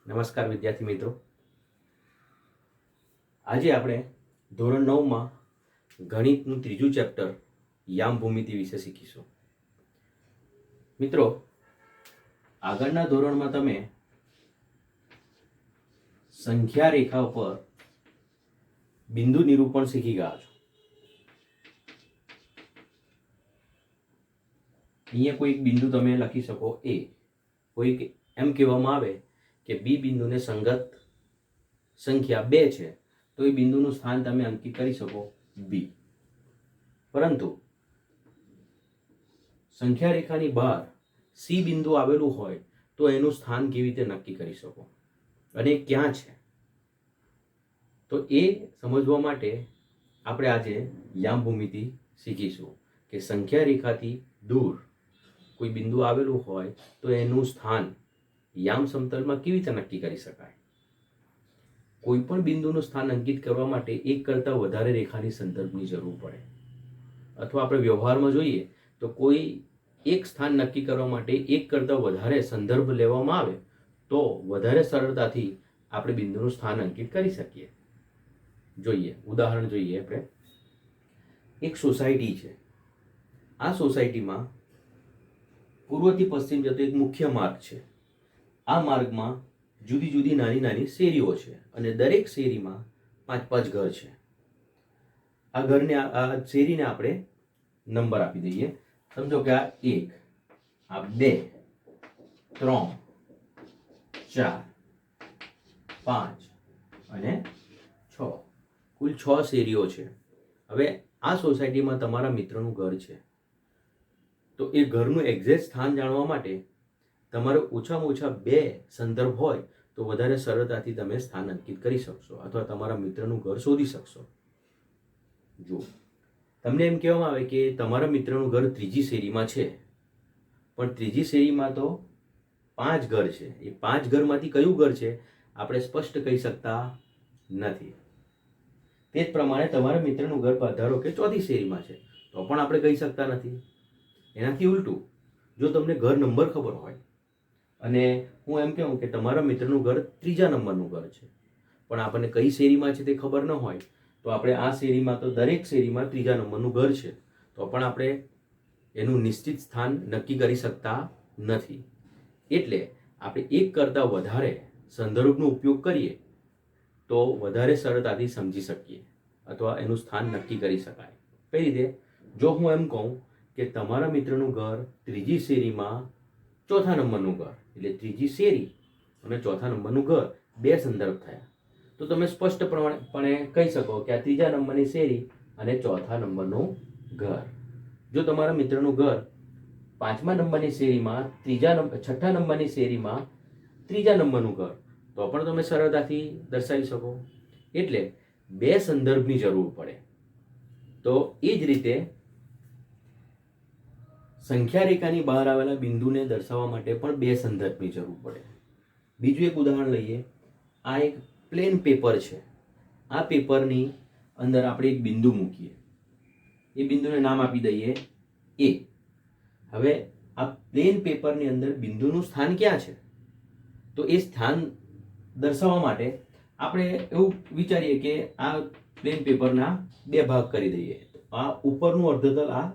નમસ્કાર વિદ્યાર્થી મિત્રો, આજે આપણે ધોરણ 9માં ગણિતનું ત્રીજું ચેપ્ટર યામ ભૂમિતિ વિશે શીખીશું. મિત્રો, આગળના ધોરણમાં તમે સંખ્યા રેખા ઉપર બિંદુ નિરૂપણ શીખી ગયા છો. અહીંયા કોઈ એક બિંદુ તમે લખી શકો એ, કોઈક એમ કહેવામાં આવે કે બી બિંદુને સંગત સંખ્યા 2 છે તો એ બિંદુનું સ્થાન તમે અંકિત કરી શકો બી. પરંતુ સંખ્યા રેખાની બહાર સી બિંદુ આવેલું હોય તો એનું સ્થાન કેવી રીતે નક્કી કરી શકો અને ક્યાં છે, તો એ સમજવા માટે આપણે આજે યામ ભૂમિતિ શીખીશું કે સંખ્યા રેખાથી દૂર કોઈ બિંદુ આવેલું હોય તો એનું સ્થાન યામ સમતલમાં કેવી રીતે નક્કી કરી શકાય. કોઈ પણ બિંદુનું સ્થાન અંકિત કરવા માટે એક કરતાં વધારે રેખાની સંદર્ભની જરૂર પડે, અથવા આપણે વ્યવહારમાં જોઈએ તો કોઈ એક સ્થાન નક્કી કરવા માટે એક કરતાં વધારે સંદર્ભ લેવામાં આવે તો વધારે સરળતાથી આપણે બિંદુનું સ્થાન અંકિત કરી શકીએ. જોઈએ ઉદાહરણ જોઈએ. આપણે એક સોસાયટી છે. આ સોસાયટીમાં પૂર્વથી પશ્ચિમ જતો એક મુખ્ય માર્ગ છે. આ માર્ગમાં જુદી જુદી નાની નાની શેરીઓ છે અને દરેક શેરીમાં 5-5 ઘર છે. આ ઘરને આ શેરીને આપણે નંબર આપી દઈએ. સમજો કે આ 1, આ 2, 3, 4, 5 અને 6, કુલ 6 શેરીઓ છે. હવે આ સોસાયટીમાં તમારા મિત્રનું ઘર છે, તો એ ઘરનું એક્ઝેક્ટ સ્થાન જાણવા માટે તમારે ઓછામાં ઓછા 2 સંદર્ભ હોય તો વધારે સરળતાથી તમે સ્થાન અંકિત કરી શકશો અથવા તમારા મિત્રનું ઘર શોધી શકશો. જો તમને એમ કહેવામાં આવે કે તમારા મિત્રનું ઘર ત્રીજી શેરીમાં છે, પણ ત્રીજી શેરીમાં તો 5 ઘર છે. એ 5 ઘરમાંથી કયું ઘર છે આપણે સ્પષ્ટ કહી શકતા નથી. તે જ પ્રમાણે તમારા મિત્રનું ઘર ધારો કે ચોથી શેરીમાં છે તો પણ આપણે કહી શકતા નથી. એનાથી ઉલટું, જો તમને ઘર નંબર ખબર હોય અને હું એમ કહું કે તમારા મિત્રનું ઘર 3જા નંબરનું ઘર છે, પણ આપણને કઈ શેરીમાં છે તે ખબર ન હોય તો આપણે આ શેરીમાં તો દરેક શેરીમાં 3જા નંબરનું ઘર છે તો પણ આપણે એનું નિશ્ચિત સ્થાન નક્કી કરી શકતા નથી. એટલે આપણે એક કરતાં વધારે સંદર્ભનો ઉપયોગ કરીએ તો વધારે સરળતાથી સમજી શકીએ અથવા એનું સ્થાન નક્કી કરી શકાય. કઈ રીતે? જો હું એમ કહું કે તમારા મિત્રનું ઘર ત્રીજી શેરીમાં 4થા નંબરનું ઘર, એટલે ત્રીજી શેરી અને 4થા નંબરનું ઘર 2 સંદર્ભ થયા, તો તમે સ્પષ્ટપણે કહી શકો કે આ 3જા નંબરની શેરી અને 4થા નંબરનું ઘર. જો તમારા મિત્રનું ઘર 5મા નંબરની શેરીમાં 6થા નંબરની શેરીમાં 3જા નંબરનું ઘર, તો પણ તમે સરળતાથી દર્શાવી શકો. એટલે 2 સંદર્ભની જરૂર પડે. તો એ જ રીતે સંખ્યા રેખાની બહાર આવેલા બિંદુને દર્શાવવા માટે પણ 2 સંદર્ભની જરૂર પડે. બીજું એક ઉદાહરણ લઈએ. આ એક પ્લેન પેપર છે. આ પેપરની અંદર આપણે એક બિંદુ મૂકીએ. એ બિંદુને નામ આપી દઈએ એ. હવે આ પ્લેન પેપરની અંદર બિંદુનું સ્થાન ક્યાં છે, તો એ સ્થાન દર્શાવવા માટે આપણે એવું વિચારીએ કે આ પ્લેન પેપરના 2 ભાગ કરી દઈએ. આ ઉપરનું અર્ધતલ, આ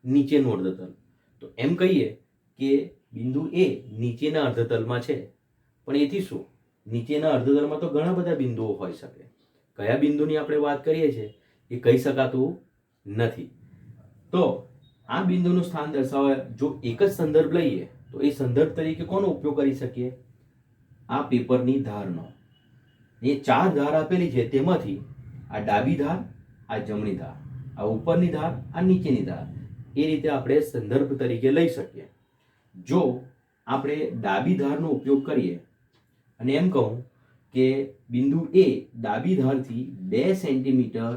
નીચેનું અર્ધતલ. તો એમ કહીએ કે બિંદુ એ નીચેના અર્ધતલમાં છે. પણ એથી શું? નીચેના અર્ધતલમાં તો ઘણા બધા બિંદુઓ હોઈ શકે. કયા બિંદુની આપણે વાત કરીએ છીએ એ કહી શકાતું નથી. તો આ બિંદુનું સ્થાન દર્શાવવા જો એક જ સંદર્ભ લઈએ તો એ સંદર્ભ તરીકે કોનો ઉપયોગ કરી શકીએ? આ પેપરની ધારનો. એ 4 ધાર આપેલી છે, તેમાંથી આ ડાબી ધાર, આ જમણી ધાર, આ ઉપરની ધાર, આ નીચેની ધાર, એ રીતે આપણે સંદર્ભ તરીકે લઈ શકીએ. જો આપણે ડાબી ધારનો ઉપયોગ કરીએ અને એમ કહું કે બિંદુ એ ડાબી ધારથી 2 સેન્ટીમીટર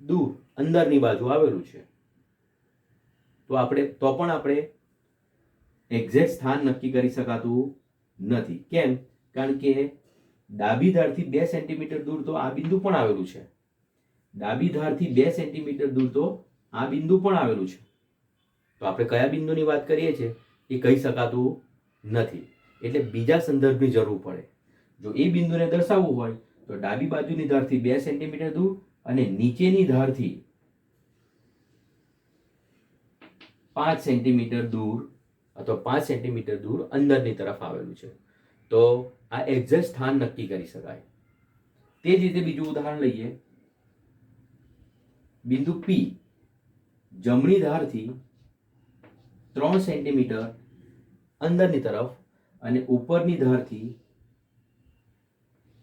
દૂર અંદરની બાજુ આવેલું છે, તો પણ આપણે એક્ઝેક્ટ સ્થાન નક્કી કરી શકાતું નથી. કેમ? કારણ કે ડાબી ધારથી 2 સેન્ટીમીટર દૂર તો આ બિંદુ પણ આવેલું છે. ડાબી ધારથી 2 સેન્ટીમીટર દૂર તો આ બિંદુ પણ આવેલું છે. તો આપણે કયા બિંદુની વાત કરીએ છીએ એ કહી શકાતું નથી. એટલે બીજા સંદર્ભની જરૂર પડે. જો એ બિંદુને દર્શાવવું હોય તો ડાબી બાજુની ધારથી 2 સેન્ટીમીટર દૂર અને નીચેની ધારથી 5 સેન્ટીમીટર દૂર અથવા 5 સેન્ટીમીટર દૂર અંદરની તરફ આવેલું છે. તો આ એક્ઝેક્ટ સ્થાન નક્કી કરી શકાય. તે જ રીતે બીજું ઉદાહરણ લઈએ. બિંદુ P જમણી ધારથી 3 સેન્ટીમીટર અંદરની તરફ અને ઉપરની ધારથી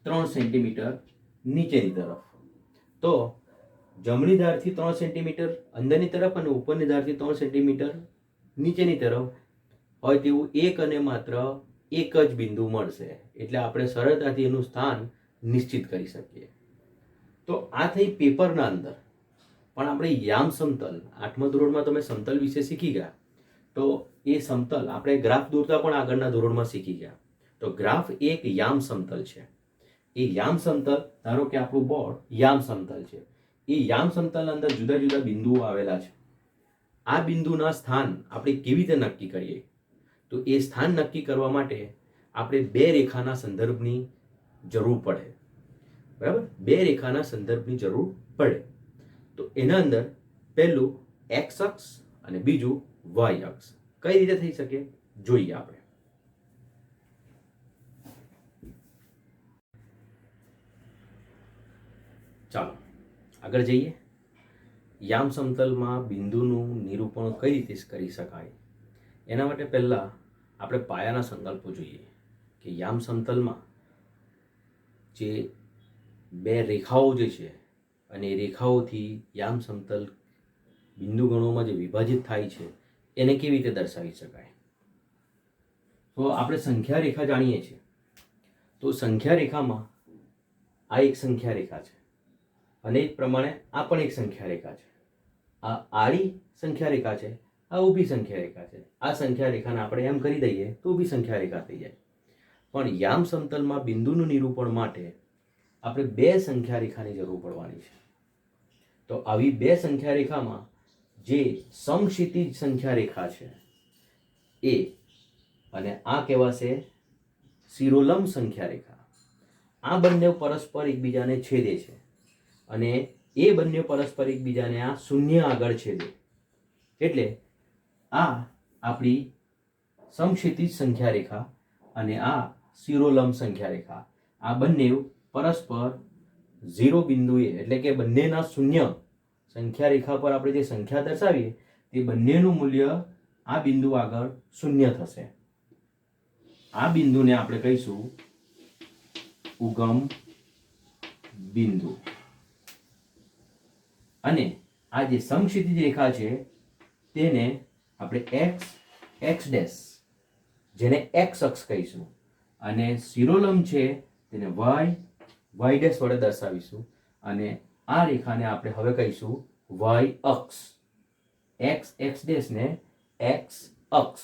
3 સેન્ટીમીટર નીચેની તરફ. તો જમણી ધારથી 3 સેન્ટીમીટર અંદરની તરફ અને ઉપરની ધારથી 3 સેન્ટીમીટર નીચેની તરફ હોય તેવું એક અને માત્ર એક જ બિંદુ મળશે. એટલે આપણે સરળતાથી એનું સ્થાન નિશ્ચિત કરી શકીએ. તો આ થઈ પેપરના અંદર. પણ આપણે યામ સમતલ, 8મા ધોરણમાં તમે સમતલ વિશે શીખી ગયા. તો એ સમતલ આપણે ગ્રાફ દોરતા પણ આગળના ધોરણમાં શીખી ગયા. તો ગ્રાફ એક યામ સમતલ છે. એ યામ સમતલ, ધારો કે આપણું બોર્ડ યામ સમતલ છે. એ યામ સમતલ અંદર જુદા જુદા બિંદુઓ આવેલા છે. આ બિંદુના સ્થાન આપણે કેવી રીતે નક્કી કરીએ? તો એ સ્થાન નક્કી કરવા માટે આપણે બે રેખાના સંદર્ભની જરૂર પડે. બરાબર, બે રેખાના સંદર્ભની જરૂર પડે. તો એના અંદર પહેલું એક્સ અક્ષ અને બીજું વાય અક્ષ. કઈ રીતે થઈ શકે જોઈએ આપણે. ચાલો આગળ જઈએ. યામ સમતલમાં બિંદુનું નિરૂપણ કઈ રીતે કરી શકાય એના માટે પહેલા આપણે પાયાના સંકલ્પો જોઈએ કે યામ સમતલમાં જે બે રેખાઓ જે છે અને એ રેખાઓથી યામ સમતલ બિંદુગણોમાં જે વિભાજિત થાય છે એને કેવી રીતે દર્શાવી શકાય. તો આપણે સંખ્યા રેખા જાણીએ છીએ. તો સંખ્યા રેખામાં આ એક સંખ્યા રેખા છે અને એ પ્રમાણે આ પણ એક સંખ્યા રેખા છે. આ આડી સંખ્યા રેખા છે, આ ઊભી સંખ્યા રેખા છે. આ સંખ્યા રેખાને આપણે એમ કરી દઈએ તો ઊભી સંખ્યા રેખા થઈ જાય. પણ યામ સમતલમાં બિંદુનું નિરૂપણ માટે આપણે બે સંખ્યા રેખાની જરૂર પડવાની છે. તો આવી બે સંખ્યા રેખામાં જે સમક્ષિતિજ સંખ્યા રેખા છે એ અને આ કહેવાશે શિરોલંબ સંખ્યા રેખા. આ બંને પરસ્પર એકબીજાને છેદે છે અને એ બંને પરસ્પર એકબીજાને આ શૂન્ય આગળ છેદે. એટલે આ આપણી સમક્ષિતિજ સંખ્યા રેખા અને આ શિરોલંબ સંખ્યા રેખા, આ બંને પરસ્પર 0 બિંદુએ એટલે કે બંનેના શૂન્ય સંખ્યા રેખા પર આપણે જે સંખ્યા દર્શાવીએ તે બંનેનું મૂલ્ય આ બિંદુ આગળ શૂન્ય થશે. આ બિંદુને આપણે કહીશું ઉગમ બિંદુ. અને આ જે સમક્ષિતિજ રેખા છે તેને આપણે x ડેશ જેને x અક્ષ કહીશું અને શિરોલંબ છે તેને y ડેશ વડે દર્શાવીશું અને આ રેખાને આપણે હવે કહીશું y અક્ષ. x ડેશ ને x અક્ષ.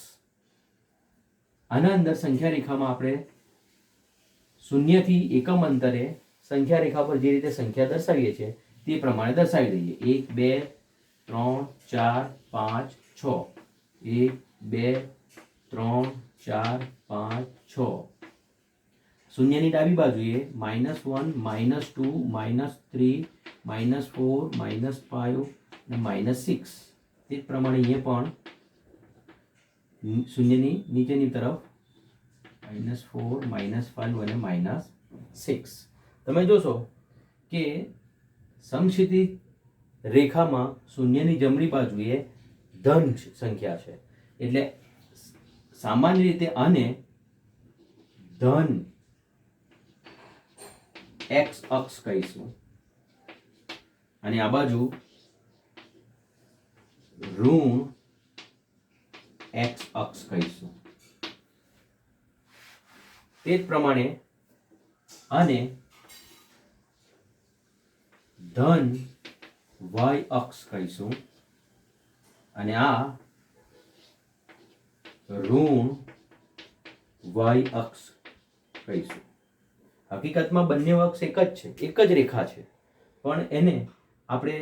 આના અંદર સંખ્યા રેખામાં આપણે શૂન્યથી એકમ અંતરે સંખ્યા રેખા પર જે રીતે સંખ્યા દર્શાવીએ છીએ તે પ્રમાણે દર્શાવી દઈએ. 1 2 3 4 5 6. 1 2 3 4 5 6. શૂન્યની ડાબી બાજુએ -1 -2 -3 -4 -5 અને -6. તે જ પ્રમાણે અહીંયા પણ શૂન્યની નીચેની તરફ -4 -5 અને -6. તમે જોશો કે સમક્ષિતિજ રેખામાં શૂન્યની જમણી બાજુએ ધન સંખ્યા છે. એટલે સામાન્ય રીતે આને ધન x અક્ષ કહીશું અને આ બાજુ ઋણ x અક્ષ કહીશું. તે જ પ્રમાણે આને ધન y અક્ષ કહીશું અને આ ઋણ y અક્ષ કહીશું. હકીકતમાં બંને અક્ષ એક જ છે, એક જ રેખા છે, પણ એને આપણે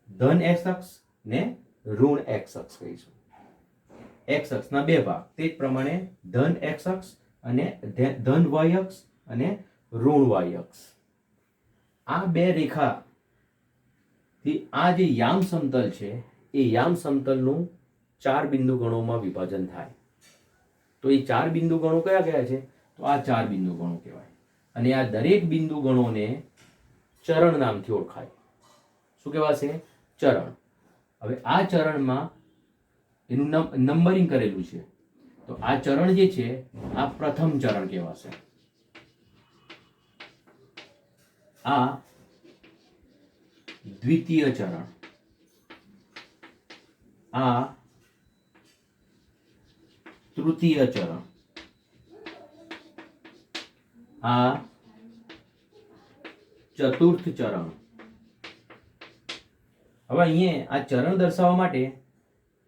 ધન x અક્ષ ને ઋણ x અક્ષ કહીશું. x અક્ષના બે ભાગ. તે જ પ્રમાણે ધન x અક્ષ અને ધન y અક્ષ અને ઋણ y અક્ષ. આ બે રેખાથી આ જે યામ સમતલ છે એ યામ સમતલનું 4 બિંદુ ગણોમાં વિભાજન થાય. તો એ 4 બિંદુ ગણો કયા કયા છે? તો આ 4 બિંદુ ગણો કહેવાય. અને આ દરેક બિંદુ ગણોને ચરણ નામથી ઓળખાય. શું કહેવાશે? ચરણ. હવે આ ચરણમાં એનું નંબરિંગ કરેલું છે. તો આ ચરણ જે છે આ પ્રથમ ચરણ કહેવાશે. આ દ્વિતીય ચરણ, આ તૃતીય ચરણ, આ ચતુર્થ ચરણ. હવે અહીંયા આ ચરણ દર્શાવવા માટે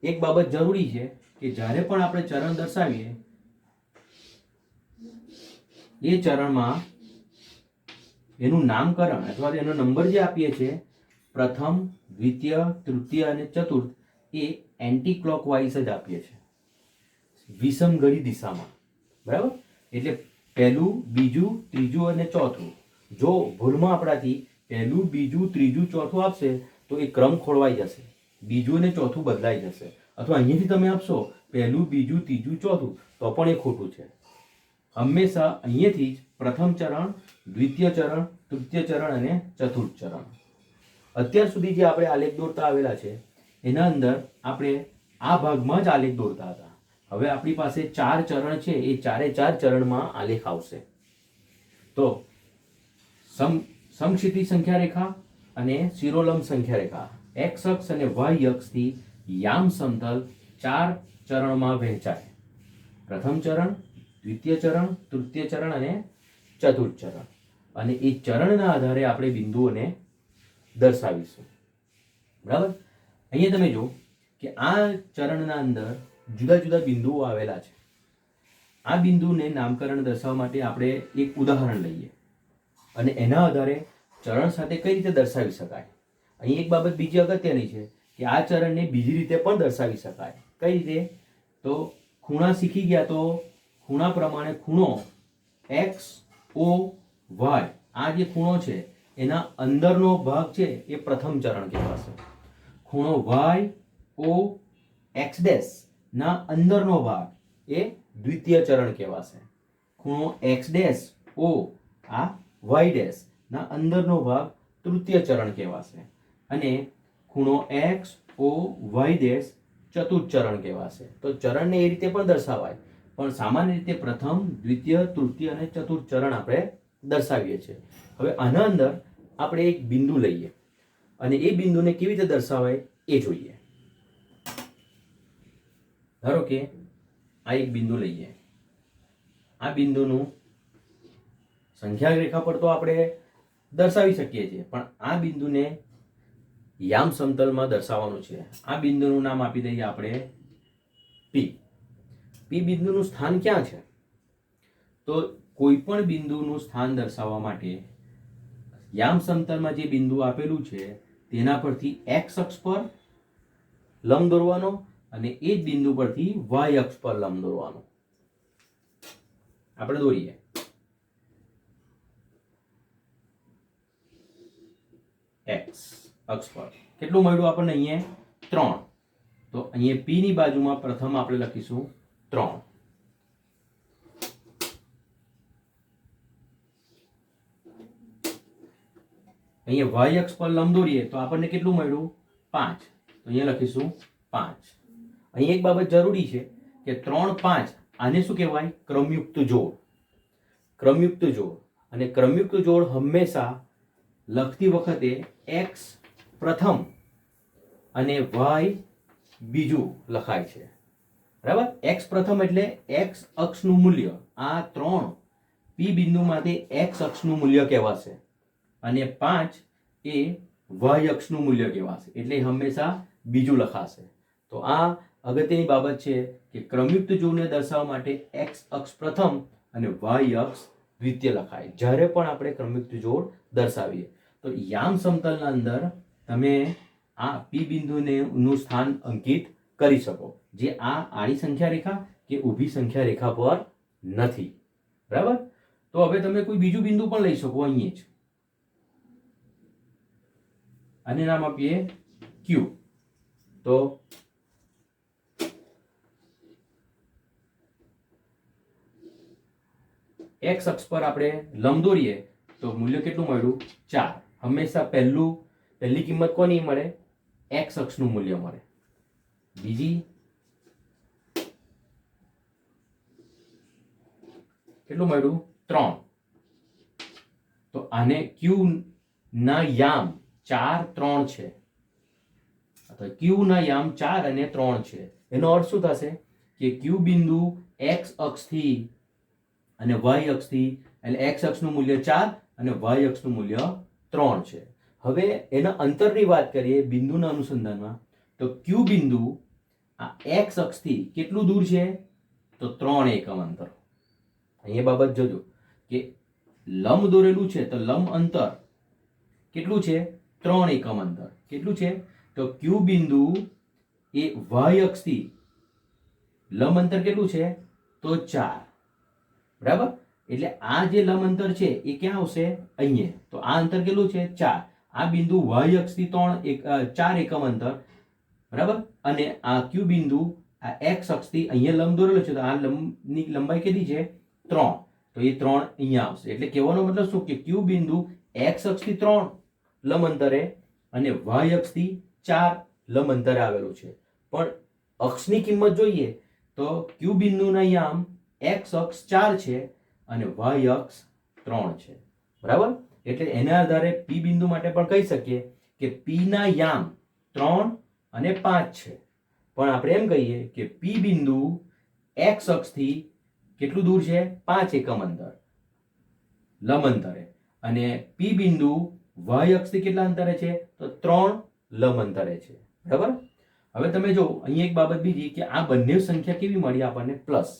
એક બાબત જરૂરી છે કે જ્યારે પણ આપણે ચરણ દર્શાવીએ એ ચરણમાં એનું નામકરણ અથવા એનો નંબર જે આપીએ છીએ પ્રથમ, દ્વિતીય, તૃતીય અને ચતુર્થ એ એન્ટી ક્લોકવાઇઝ જ આપીએ છીએ, વિષમ ઘડી દિશામાં. બરાબર? એટલે પહેલું, બીજું, ત્રીજું અને ચોથું. જો ભૂલમાં આપણાથી પહેલું, બીજું, ત્રીજું, ચોથું આપશે તો એ ક્રમ ખોળવાઈ જશે, બીજું અને ચોથું બદલાઈ જશે. અથવા અહીંયાથી તમે આપશો પહેલું, બીજું, ત્રીજું, ચોથું તો પણ એ ખોટું છે. હંમેશા અહીંયાથી જ પ્રથમ ચરણ, દ્વિતીય ચરણ, તૃતીય ચરણ અને ચતુર્થ ચરણ. અત્યાર સુધી જે આપણે આલેખ દોરતા આવેલા છે એના અંદર આપણે આ ભાગમાં જ આલેખ દોરતા હતા. હવે આપણી પાસે 4 ચરણ છે, એ 4 ચરણમાં આલેખ આવશે. તો સમક્ષિતિજ સંખ્યા રેખા અને શિરોલંબ સંખ્યા રેખા એક્સ અક્ષ અને વાય અક્ષથી યામ સમતલ 4 ચરણમાં વહેંચાય. પ્રથમ ચરણ, દ્વિતીય ચરણ, તૃતીય ચરણ અને ચતુર્થ ચરણ. અને એ ચરણના આધારે આપણે બિંદુઓને દર્શાવીશું. બરાબર? અહીંયા તમે જો કે આ ચરણના અંદર જુદા જુદા બિંદુઓ આવેલા છે. આ બિંદુને નામકરણ દર્શાવવા માટે આપણે એક ઉદાહરણ લઈએ અને એના આધારે ચરણ સાથે કઈ રીતે દર્શાવી શકાય. અહીં એક બાબત બીજી અગત્યની છે કે આ ચરણને બીજી રીતે પણ દર્શાવી શકાય. કઈ રીતે? તો ખૂણા શીખી ગયા તો ખૂણા પ્રમાણે ખૂણો એક્સ ઓ વાય, આ જે ખૂણો છે એના અંદરનો ભાગ છે એ પ્રથમ ચરણ કહેવાશે. ખૂણો વાય ઓ એક્સ ડેશ ના અંદરનો ભાગ એ દ્વિતીય ચરણ કહેવાશે. ખૂણો એક્સ ડેશ ઓ આ વાય ડેશ ના અંદરનો ભાગ તૃતીય ચરણ કહેવાશે. અને ખૂણો એક્સ ઓ વાય ડેશ ચતુર્થ ચરણ કહેવાશે. તો ચરણને એ રીતે પણ દર્શાવાય, પણ સામાન્ય રીતે પ્રથમ, દ્વિતીય, તૃતીય અને ચતુર્થ ચરણ આપણે દર્શાવીએ છીએ. હવે આના અંદર આપણે એક બિંદુ લઈએ અને એ બિંદુને કેવી રીતે દર્શાવાય એ જોઈએ. ધારો કે આ એક બિંદુ લઈએ. આ બિંદુનું સંખ્યા રેખા પર તો આપણે દર્શાવી શકીએ છીએ, પણ આ બિંદુને યામ સમતલમાં દર્શાવવાનું છે. આ બિંદુનું નામ આપી દઈએ આપણે પી. પી બિંદુનું સ્થાન ક્યાં છે? તો કોઈ પણ બિંદુનું સ્થાન દર્શાવવા માટે યામ સમતલમાં જે બિંદુ આપેલું છે તેના પરથી એક્સ અક્ષ પર લંબ દોરવાનો અને એ જ બિંદુ પરથી વાય અક્ષ પર લંબ દોરવાનો. આપણે દોરીએ. એક્સ અક્ષ પર કેટલું મળ્યું આપણને? અહીંયા 3. તો અહીંયા પી ની બાજુમાં પ્રથમ આપણે લખીશું 3. અહીંયા વાય અક્ષ પર લંબ દોરીએ તો આપણને કેટલું મળ્યું? 5. તો અહીંયા લખીશું 5. અહીં એક બાબત જરૂરી છે કે 3, 5 આને શું કહેવાય? ક્રમયુક્ત જોડ. ક્રમયુક્ત જોડ. અને ક્રમયુક્ત જોડ હંમેશા લખતી વખતે એક્સ પ્રથમ અને વાય બીજું લખાય છે. બરાબર? એક્સ પ્રથમ એટલે એક્સ અક્ષનું મૂલ્ય, આ 3 પી બિંદુમાંથી એક્સ અક્ષનું મૂલ્ય કહેવાશે અને 5 એ વાય અક્ષનું મૂલ્ય કહેવાશે. એટલે હંમેશા બીજું લખાશે. તો આ અગત્યની બાબત છે કે ક્રમયુક્ત જોડને દર્શાવવા માટે એક્સ અક્ષ પ્રથમ અને વાય અક્ષ દ્વિતીય લખાય જ્યારે પણ આપણે ક્રમયુક્ત જોડ દર્શાવીએ. તો યામ સમતલના અંદર તમે આ પી બિંદુનું સ્થાન અંકિત કરી શકો, જે આ આડી સંખ્યા રેખા કે ઊભી સંખ્યા રેખા પર નથી. બરાબર? તો હવે તમે કોઈ બીજું બિંદુ પણ લઈ શકો અહીંયા જ, આને નામ આપીએ ક્યુ. તો એક્સ અક્ષ પર આપણે લંબ દોરીએ તો મૂલ્ય કેટલું મળ્યું? 4. હંમેશા પહેલી કિંમત કોની મળે? એક્સ અક્ષનું મૂલ્ય મળે. બીજી કેટલું મળ્યું? 3. તો આને ક્યુ ના યામ 4, 3 છે. તો ક્યુ ના યામ 4 અને 3 છે. એનો અર્થ શું થશે કે ક્યુ બિંદુ એક્સ અક્ષથી અને વાય અક્ષથી, એટલે એક્સ અક્ષનું મૂલ્ય 4 અને વાય અક્ષનું મૂલ્ય 3 છે. હવે એના અંતરની વાત કરીએ બિંદુના અનુસંધાનમાં, તો ક્યુ બિંદુ આ એક્સ અક્ષથી કેટલું દૂર છે? તો 3 એકમ અંતર. અહીંયા બાબત જોજો કે લંબ દોરેલું છે તો લંબ અંતર કેટલું છે? 3 એકમ અંતર. કેટલું છે? તો ક્યુ બિંદુ એ વાય અક્ષથી લંબ અંતર કેટલું છે? તો 4. બરાબર. એટલે આ જે લંબ અંતર છે એ ક્યાં આવશે? અહીંયા. તો આ અંતર કેટલું છે? 4. આ બિંદુ વાય અક્ષથી 4 એકમ અંતર. બરાબર. અને આ ક્યુ બિંદુ આ એક્સ અક્ષથી અહીંયા લંબ દોરેલો છે તો આ લંબની લંબાઈ કેટલી છે? 3. તો એ 3 અહીંયા આવશે. એટલે કહેવાનો મતલબ શું કે ક્યુ બિંદુ એક્સ અક્ષથી 3 લંબ અંતરે અને વાય અક્ષથી 4 લંબ અંતરે આવેલું છે. પણ અક્ષની કિંમત જોઈએ તો ક્યુ બિંદુના યામ એક્સ અક્ષ 4 છે અને વાય અક્ષ 3 છે. બરાબર. એટલે એના આધારે પી બિંદુ માટે પણ કહી શકીએ કે પી ના યામ 3 અને 5 છે. પણ આપણે એમ કહીએ કે પી બિંદુ એક્સ અક્ષથી કેટલું દૂર છે? 5 એકમ અંતર લંબ અંતરે, અને પી બિંદુ વાય અક્ષથી કેટલા અંતરે છે? તો 3 લંબ અંતરે છે. બરાબર. હવે તમે જો અહીં એક બાબત બીજી કે આ બંને સંખ્યા કેવી મળી આપણને? પ્લસ.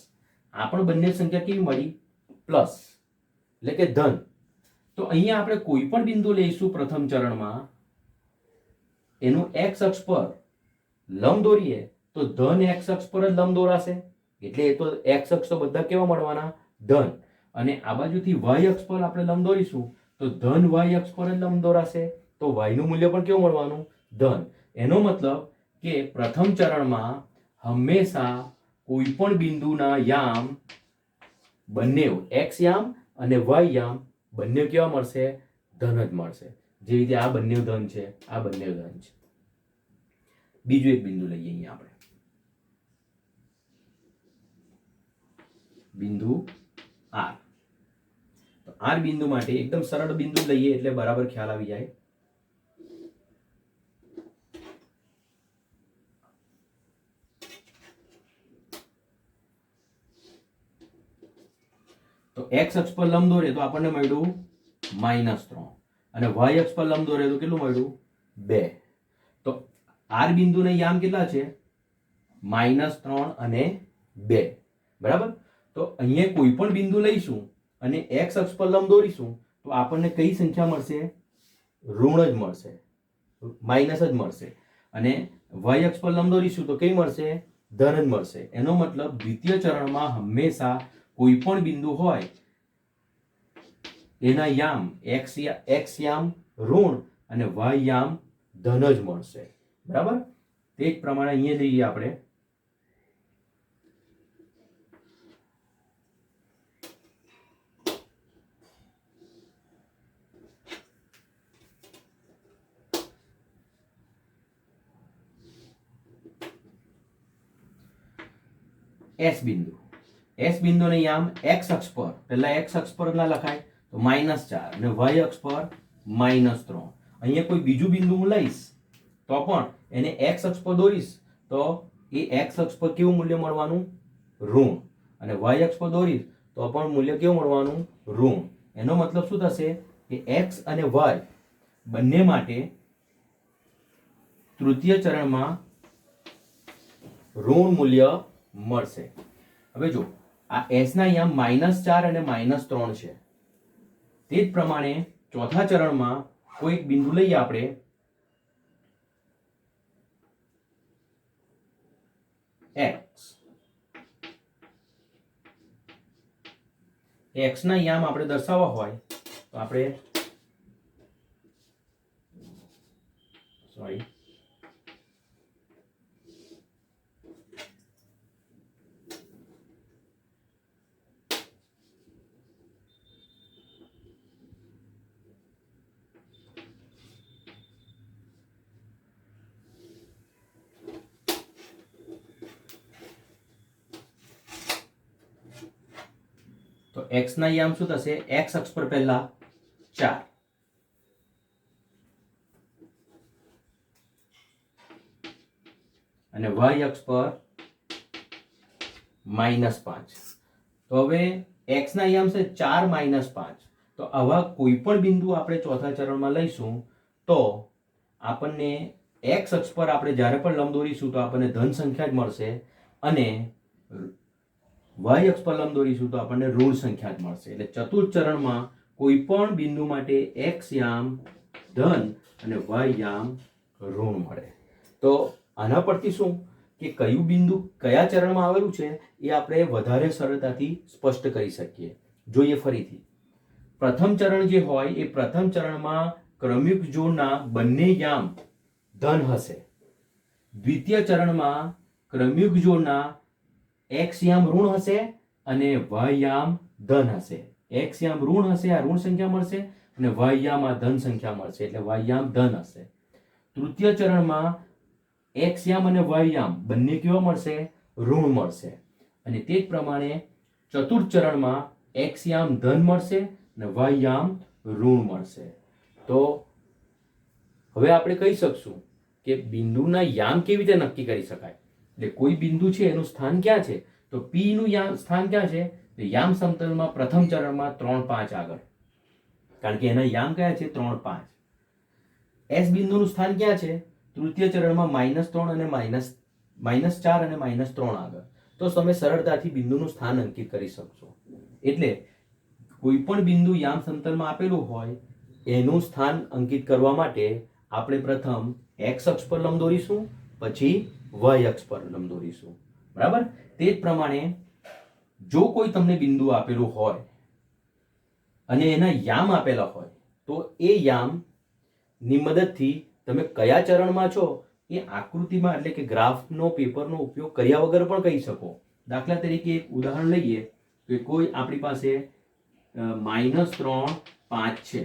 આ પણ બંને સંખ્યા કેવી મળી? પ્લસ, એટલે કે ધન. તો અહીંયા આપણે કોઈ પણ બિંદુ લઈશું પ્રથમ ચરણમાં, એનું એક્સ અક્ષ પર લંબ દોરીએ તો ધન એક્સ અક્ષ પર જ લંબ દોરાશે. એટલે એ તો એક્સ અક્ષ તો બધા કેવા મળવાના? ધન. અને આ બાજુથી વાય અક્ષ પર આપણે લંબ દોરીશું તો ધન વાય અક્ષ પર જ લંબ દોરાશે. તો વાય નું મૂલ્ય પણ કેવું મળવાનું? ધન. એનો મતલબ કે પ્રથમ ચરણમાં હંમેશા કોઈ પણ બિંદુના યામ બંને એક્સ યામ અને વાય યામ બંને કેવા મળશે? ધન જ મળશે. જે રીતે આ બંને ધન છે, આ બંને ધન છે. બીજું એક બિંદુ લઈએ અહીંયા આપણે, બિંદુ આર. તો આર બિંદુ માટે એકદમ સરળ બિંદુ લઈએ એટલે બરાબર ખ્યાલ આવી જાય. તો એક્સ અક્ષ પર લંબ દોરે તો આપણને મળ્યું -3 અને વાય અક્ષ પર લંબ દોરે તો કેટલું મળ્યું? 2. તો આર બિંદુના યામ કેટલા છે? -3 અને 2. બરાબર. તો અહીંયા કોઈ પણ બિંદુ લઈશું અને એક્સ અક્ષ પર લંબ દોરીશું તો આપણને કઈ સંખ્યા મળશે? ઋણ જ મળશે, માઇનસ જ મળશે. અને વાય અક્ષ પર લંબ દોરીશું તો કઈ મળશે? ધન જ મળશે. એનો મતલબ દ્વિતીય ચરણમાં હંમેશા કોઈ પણ બિંદુ હોય એના યામ એક્સ યામ ઋણ અને વાય યામ ધન જ મળશે. બરાબર. તે જ પ્રમાણે અહીંયા લઈએ આપણે એસ બિંદુ. એસ બિંદુને યામ એક્સ અક્ષ પર, પહેલા એક્સ અક્ષ પર ના લખાય તો -4 અને વાય અક્ષ પર -3. અહીંયા કોઈ બીજું બિંદુ હું લઈશ તો પણ એને એક્સ અક્ષ પર દોરીશ તો એ એક્સ અક્ષ પર કેવું મૂલ્ય મળવાનું? ઋણ. અને વાય અક્ષ પર દોરીશ તો પણ મૂલ્ય કેવું મળવાનું? ઋણ. એનો મતલબ શું થશે કે એક્સ અને વાય બંને માટે તૃતીય ચરણમાં ઋણ મૂલ્ય મળશે. હવે જો આ એસ ના યામ -4 અને -3 છે. તે જ પ્રમાણે ચોથા ચરણમાં કોઈ એક બિંદુ લઈએ આપણે, એક્સ. x ના યામ આપણે દર્શાવવા હોય તો આપણે સોરી તો x ના યામ શું થશે x અક્ષ પર પહેલા 4 અને y અક્ષ પર -5. તો હવે x ના યામ છે 4 -5. તો આવા કોઈ પણ બિંદુ આપણે ચોથા ચરણમાં લઈશું તો આપણને x અક્ષ પર આપણે જ્યારે પણ લંબ દોરીશું તો આપણને ધન સંખ્યા જ મળશે અને y અક્ષ પર લંબ દોરીશું તો આપણને ઋણ સંખ્યા જ મળશે. એટલે ચતુર્થ ચરણમાં કોઈ પણ બિંદુ માટે x યામ ધન અને y યામ ઋણ મળે. તો આના પરથી શું કે કયું બિંદુ કયા ચરણમાં આવેલું છે એ આપણે વધારે સરળતાથી સ્પષ્ટ કરી શકીએ. જોઈએ ફરીથી. પ્રથમ ચરણ જે હોય એ પ્રથમ ચરણમાં ક્રમિક જોડના બંને યામ ધન હશે. દ્વિતીય ચરણમાં ક્રમિક જોડના x યામ ઋણ હશે અને y યામ ધન હશે. x યામ ઋણ હશે, આ ઋણ સંખ્યા મળશે અને y યામ આ ધન સંખ્યા મળશે એટલે y યામ ધન હશે. તૃતીય ચરણમાં x યામ અને y યામ બંને કેવા મળશે? ઋણ મળશે. અને તે જ પ્રમાણે ચતુર્થ ચરણમાં x યામ ધન મળશે અને y યામ ઋણ મળશે. તો હવે આપણે કહી શકશું કે બિંદુના યામ કેવી રીતે નક્કી કરી શકાય. એટલે કોઈ બિંદુ છે એનું સ્થાન ક્યાં છે તો P નું યામ સ્થાન ક્યાં છે? તો યામ સમતલમાં પ્રથમ ચરણમાં 3 5 આગળ, કારણ કે એના યામ કયા છે? 3 5. S બિંદુનું સ્થાન ક્યાં છે? તૃતીય ચરણમાં -3 અને -4 અને -3 આગળ. તો તમે સરળતાથી બિંદુનું સ્થાન અંકિત કરી શકશો. એટલે કોઈ પણ બિંદુ યામ સમતલમાં આપેલું હોય એનું સ્થાન અંકિત કરવા માટે આપણે પ્રથમ x અક્ષ પર લંબ દોરીશું, પછી y અક્ષ પર લંબ દોરીશું. બરાબર? તે જ પ્રમાણે જો કોઈ તમને બિંદુ આપેલું હોય અને એના યામ આપેલા હોય તો એ યામ ની મદદથી તમે કયા ચરણમાં છો એ આકૃતિમાં એટલે કે ગ્રાફનો પેપરનો ઉપયોગ કર્યા વગર પણ કહી શકો. દાખલા તરીકે એક ઉદાહરણ લઈએ કે કોઈ આપણી પાસે -3 5 છે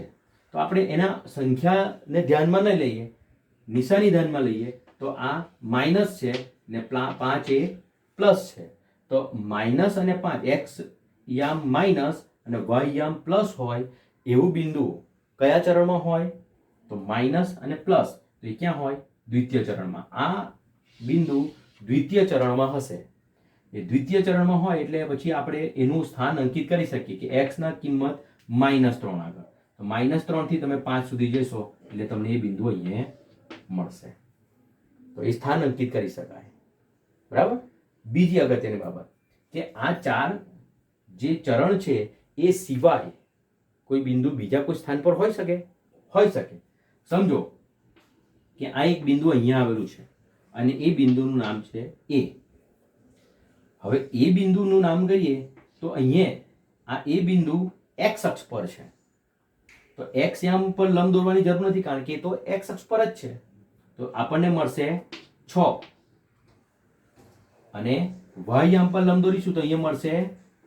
તો આપણે એના સંખ્યાને ધ્યાનમાં ન લઈએ, નિશાની ધ્યાનમાં લઈએ તો આ માઇનસ છે ને 5 એ પ્લસ છે. તો માઇનસ અને 5 x યામ માઇનસ અને y યામ પ્લસ હોય એવું બિંદુ કયા ચરણમાં હોય? તો માઇનસ અને પ્લસ. તો એ ક્યાં હોય? દ્વિતીય ચરણમાં. આ બિંદુ દ્વિતીય ચરણમાં હશે. એ દ્વિતીય ચરણમાં હોય એટલે પછી આપણે એનું સ્થાન અંકિત કરી શકીએ કે x ના કિંમત -3 આગળ. તો -3 થી તમે 5 સુધી જશો એટલે તમને એ બિંદુ અહીંયા મળશે. તો એ સ્થાન અંકિત કરી શકાય. બરાબર? બીજી અગત્યની બાબત કે આ 4 જે ચરણ છે એ સિવાય કોઈ બિંદુ બીજા કોઈ સ્થાન પર હોઈ શકે? હોઈ શકે. સમજો કે આ એક બિંદુ અહીંયા આવેલું છે અને એ બિંદુનું નામ છે A. હવે એ બિંદુનું નામ કહીએ તો અહીંયા આ એ બિંદુ x અક્ષ પર છે. તો x યામ પર લંબ દોરવાની જરૂર નથી કારણ કે એ તો x અક્ષ પર જ છે. તો આપણને મળશે 6 અને y યામ પર લંબ દોરીશું તો અહીંયા મળશે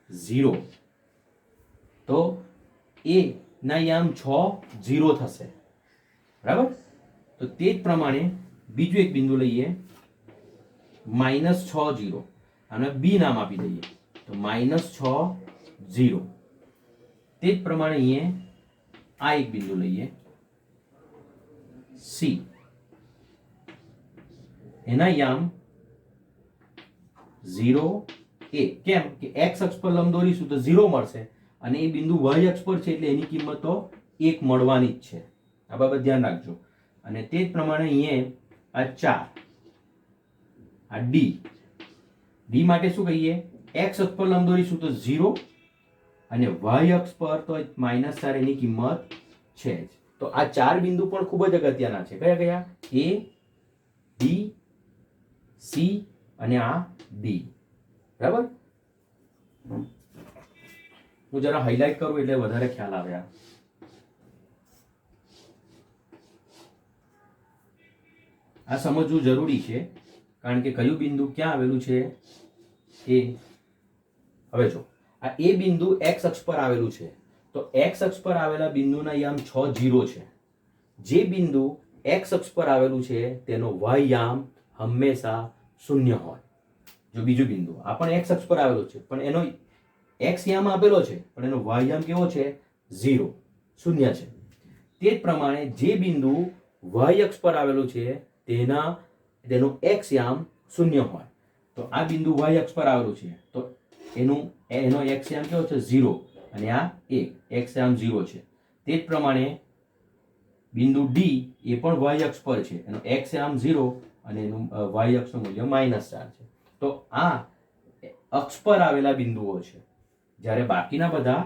0. તો a ના યામ 6 0 થશે. બરાબર? તો તે જ પ્રમાણે બીજું એક બિંદુ લઈએ -6 0 અને b નામ આપી દઈએ તો -6 0. તે જ પ્રમાણે અહીંયા આ એક બિંદુ લઈએ c, એના યામ 0 a. કેમ કે x અક્ષ પર લંબ દોરીશું તો 0 મળશે અને એ બિંદુ y અક્ષ પર છે એટલે એની કિંમત તો 1 મળવાની જ છે. આ બાબત ધ્યાન રાખજો. અને તે જ પ્રમાણે અહીંયા આ 4 આ d માટે શું કહીએ? x અક્ષ પર લંબ દોરીશું તો 0 અને y અક્ષ પર તો -4 એની કિંમત છે જ. તો આ 4 બિંદુ પણ ખૂબ જ અગત્યના છે. કયા કયા? a, b, c અને આ d. બરાબર? હું જરા હાઇલાઇટ કરું એટલે વધારે ખ્યાલ આવે. આ સમજવું જરૂરી છે, કારણ કે કયું બિંદુ ક્યાં આવેલું છે એ. હવે જો આ એ બિંદુ એક્સ અક્ષ પર આવેલું છે, તો એક્સ અક્ષ પર આવેલા બિંદુના યામ 6, 0 છે. જે બિંદુ એક્સ અક્ષ પર આવેલું છે તેનો વાય યામ હંમેશા 0 હોય. જો બીજું બિંદુ આ પણ એક્સ અક્ષ પર આવેલો છે, પણ એનો એક્સ યામ આપેલો છે, પણ એનો વાય યામ કેવો છે? 0, 0 છે. તે જ પ્રમાણે જે બિંદુ વાય અક્ષ પર આવેલું છે તેનો એક્સ યામ 0 હોય. તો આ બિંદુ વાય અક્ષ પર આવેલું છે, તો એનો એક્સ યામ કેવો છે? 0, અને આ 1, એક્સ યામ 0 છે. તે જ પ્રમાણે બિંદુ ડી એ પણ વાય અક્ષ પર છે, એનો એક્સ યામ 0 અને એનું વાય અક્ષનું મૂલ્ય -4 છે. તો આ અક્ષ પર આવેલા બિંદુઓ છે, જ્યારે બાકીના બધા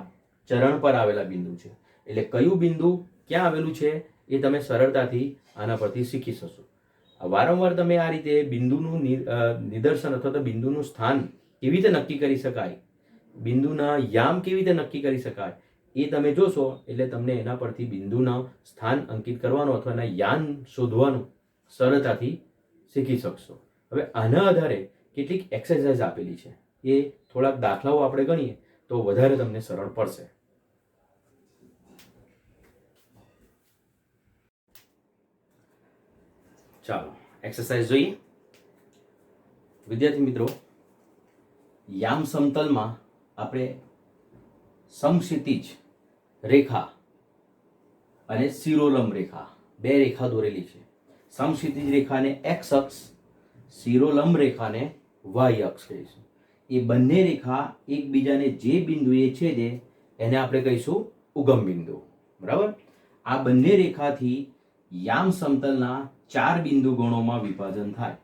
ચરણ પર આવેલા બિંદુ છે. એટલે કયું બિંદુ ક્યાં આવેલું છે એ તમે સરળતાથી આના પરથી શીખી શકશો. વારંવાર તમે આ રીતે બિંદુનું નિદર્શન અથવા તો બિંદુનું સ્થાન કેવી રીતે નક્કી કરી શકાય, બિંદુના યામ કેવી રીતે નક્કી કરી શકાય, એ તમે જોશો એટલે તમને એના પરથી બિંદુના સ્થાન અંકિત કરવાનો અથવા એના યામ શોધવાનું સરળતાથી શીખી શકશો. હવે આના આધારે કેટલીક એક્સરસાઇઝ આપેલી છે, એ થોડાક દાખલાઓ આપણે ગણીએ તો વધારે તમને સરળ પડશે. ચાલો એક્સરસાઇઝ જોઈએ. વિદ્યાર્થી મિત્રો, યામ સમતલમાં આપણે સમક્ષિતિજ રેખા અને શિરોલંબ રેખા, બે રેખા દોરેલી છે. સમક્ષિતિજ રેખાને એક્સ અક્ષ, શિરોલંબ રેખાને વાય અક્ષ કહીશું. એ બંને રેખા એકબીજાને જે બિંદુએ છેદે એને આપણે કહીશું ઉગમ બિંદુ. બરાબર? આ બંને રેખાથી યામ સમતલના 4 બિંદુ ગણોમાં વિભાજન થાય.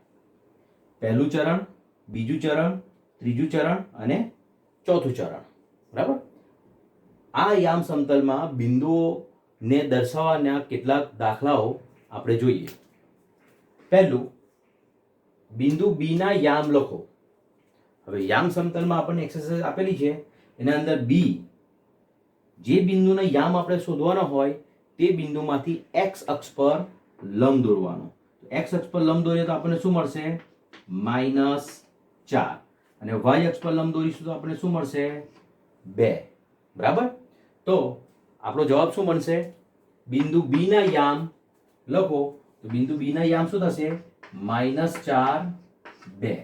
પહેલું ચરણ, બીજું ચરણ, ત્રીજું ચરણ અને ચોથું ચરણ. બરાબર? આ યામ સમતલમાં બિંદુઓને દર્શાવવાના કેટલાક દાખલાઓ આપણે જોઈએ. પહેલું, બિંદુ બી ના યામ લખો. હવે યામ સમતલમાં આપણને એક્સરસાઇઝ આપેલી છે, એના અંદર બી, જે બિંદુના યામ આપણે શોધવાના હોય તે બિંદુમાંથી એક્સ અક્ષ પર લંબ દોરવાનો. એક્સ અક્ષ પર લંબ દોરીએ તો આપણને શું મળશે? -4. અને વાય અક્ષ પર લંબ દોરીશું તો આપણને શું મળશે? 2. બરાબર? તો આપણો જવાબ શું બનશે? બિંદુ બી ના યામ લખો તો બિંદુ બી ના યામ શું થશે? -4, 2.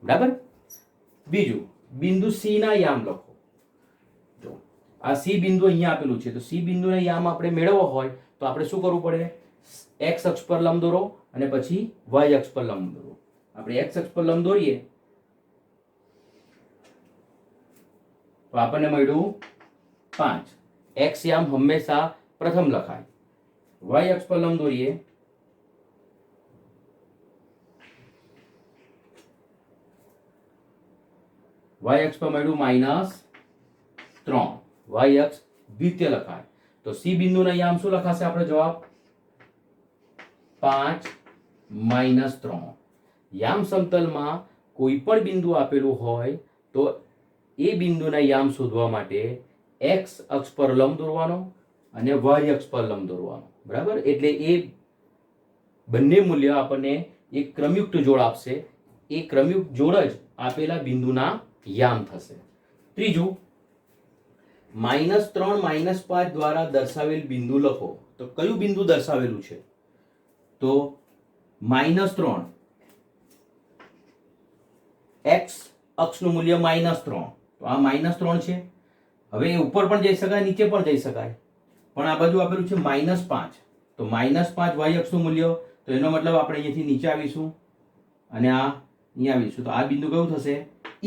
બરાબર? બીજું, બિંદુ સી ના યામ લખો. જો આ સી બિંદુ અહીંયા આપેલું છે, તો સી બિંદુના યામ આપણે મેળવવો હોય તો આપણે શું કરવું પડે? એક્સ અક્ષ પર લંબ દોરો અને પછી વાય અક્ષ પર લંબ દોરો. આપણે એક્સ અક્ષ પર લંબ દોરીએ તો આપણને મળ્યું 5. એક્સ યામ હંમેશા પ્રથમ લખાય. વાય અક્ષ પર લંબ દોરીએ વાય અક્ષ પર મળ્યું -3. વાય અક્ષ દ્વિતીય લખાય. તો સી બિંદુના યામ શું લખાશે? આપણે જવાબ 5 - 3. યામ સમતલમાં કોઈ પણ બિંદુ આપેલું હોય તો એ બિંદુના યામ શોધવા માટે એક્સ અક્ષ પર લંબ દોરવાનો અને વાય અક્ષ પર લંબ દોરવાનો. બરાબર? એટલે એ બંને મૂલ્ય આપણને એક ક્રમયુક્ત જોડ આપશે. એ ક્રમયુક્ત જોડ જ આપેલા બિંદુના યામ થશે. ત્રીજું, -3, -5 દ્વારા દર્શાવેલ બિંદુ લખો. તો કયું બિંદુ દર્શાવેલું છે? તો -3, એક્સ અક્ષનું મૂલ્ય -3, તો આ -3 છે. હવે એ ઉપર પણ જઈ શકાય, નીચે પણ જઈ શકાય, પણ આ બાજુ આપેલું છે -5, તો -5 વાય અક્ષનું મૂલ્ય, તો એનો મતલબ આપણે અહીંયાથી નીચે આવીશું અને આ અહીંયા આવીશું, તો આ બિંદુ કયું થશે?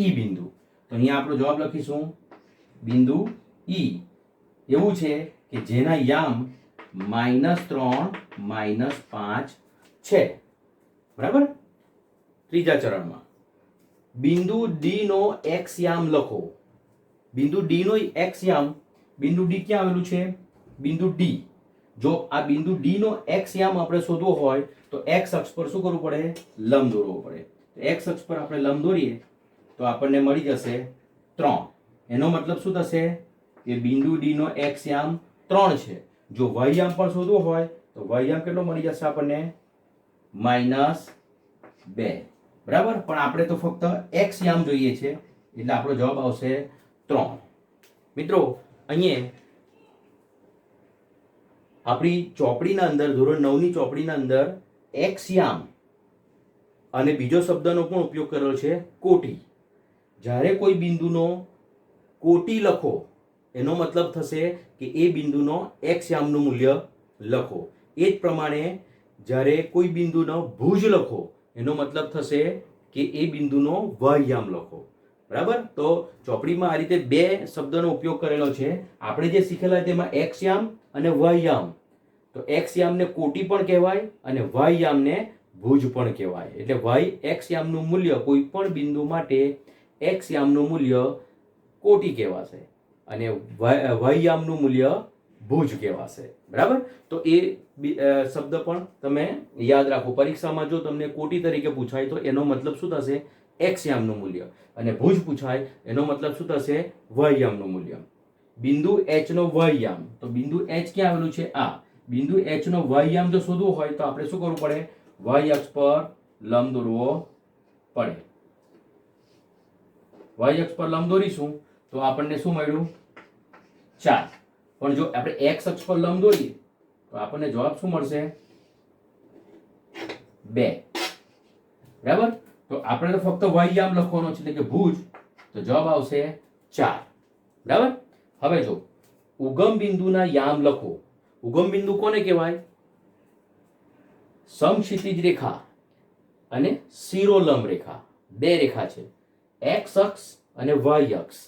ઈ બિંદુ. તો અહીંયા આપણો જવાબ લખીશું બિંદુ ઈ. એવું છે કે જેના યામ -3, -5 છે. બરાબર? ત્રીજા ચરણમાં બિંદુ ડી નો એક્સ યામ લખો. બિંદુ ડી નો એક્સ યામ, બિંદુ ડી ક્યાં આવેલું છે? બિંદુ ડી. જો આ બિંદુ ડી નો એક્સ યામ આપણે શોધવો હોય તો એક્સ અક્ષ પર શું કરવું પડે? લંબ દોરવો પડે. એક્સ અક્ષ પર આપણે લંબ દોરીએ તો આપણને મળી જશે 3. એનો મતલબ શું થશે કે બિંદુ ડી નો x યામ 3 છે. જો y યામ પણ શોધવો હોય તો y યામ કેટલો મળી જશે આપણને -2. બરાબર, પણ આપણે તો ફક્ત x યામ જોઈએ છે એટલે આપણો જવાબ આવશે 3. મિત્રો અહીંયા આપણી ચોપડીના અંદર ધોરણ 9 ની ચોપડીના અંદર x યામ અને બીજો શબ્દનો પણ ઉપયોગ કરેલો છે કોટી. જ્યારે કોઈ બિંદુનો કોટી લખો એનો મતલબ થશે કે એ બિંદુનો x યામનું મૂલ્ય લખો. એ જ પ્રમાણે જ્યારે કોઈ બિંદુનો ભુજ લખો એનો મતલબ થશે કે એ બિંદુનો y યામ લખો. બરાબર, તો ચોપડીમાં આ રીતે બે શબ્દનો ઉપયોગ કરેલો છે. આપણે જે શીખેલા તેમાં x યામ અને y યામ. તો x યામને કોટી પણ કહેવાય અને y યામને ભુજ પણ કહેવાય. એટલે x યામનું મૂલ્ય કોઈ પણ બિંદુ માટે x યામનું મૂલ્ય કોટી કહેવાશે અને y યામનું મૂલ્ય ભુજ કહેવાશે. બરાબર, તો એ શબ્દ પણ તમે યાદ રાખો. પરીક્ષામાં જો તમને કોટી તરીકે પૂછાય તો એનો મતલબ શું થશે x યામનું મૂલ્ય, અને ભુજ પૂછાય એનો મતલબ શું થશે y યામનું મૂલ્ય. બિંદુ h નો y યામ, તો બિંદુ h ક્યાં આવેલું છે આ બિંદુ h નો y યામ જો શોધવું હોય તો આપણે શું કરવું પડે y અક્ષ પર લંબ દોરવો પડે. y અક્ષ પર લંબ દોરીશું તો આપણને શું મળ્યું 4. પણ જો આપણે x અક્ષ પર લંબ દોરીએ તો આપણને જવાબ શું મળશે 2. બરાબર, તો આપણે તો ફક્ત y યામ લખવાનો છે એટલે કે ભુજ, તો જવાબ આવશે 4. બરાબર, હવે જો ઉગમ બિંદુના યામ લખો. ઉગમ બિંદુ કોને કહેવાય? સમક્ષિતિજ રેખા અને શિરોલંબ રેખા, બે રેખા છે. x અક્ષ અને y અક્ષ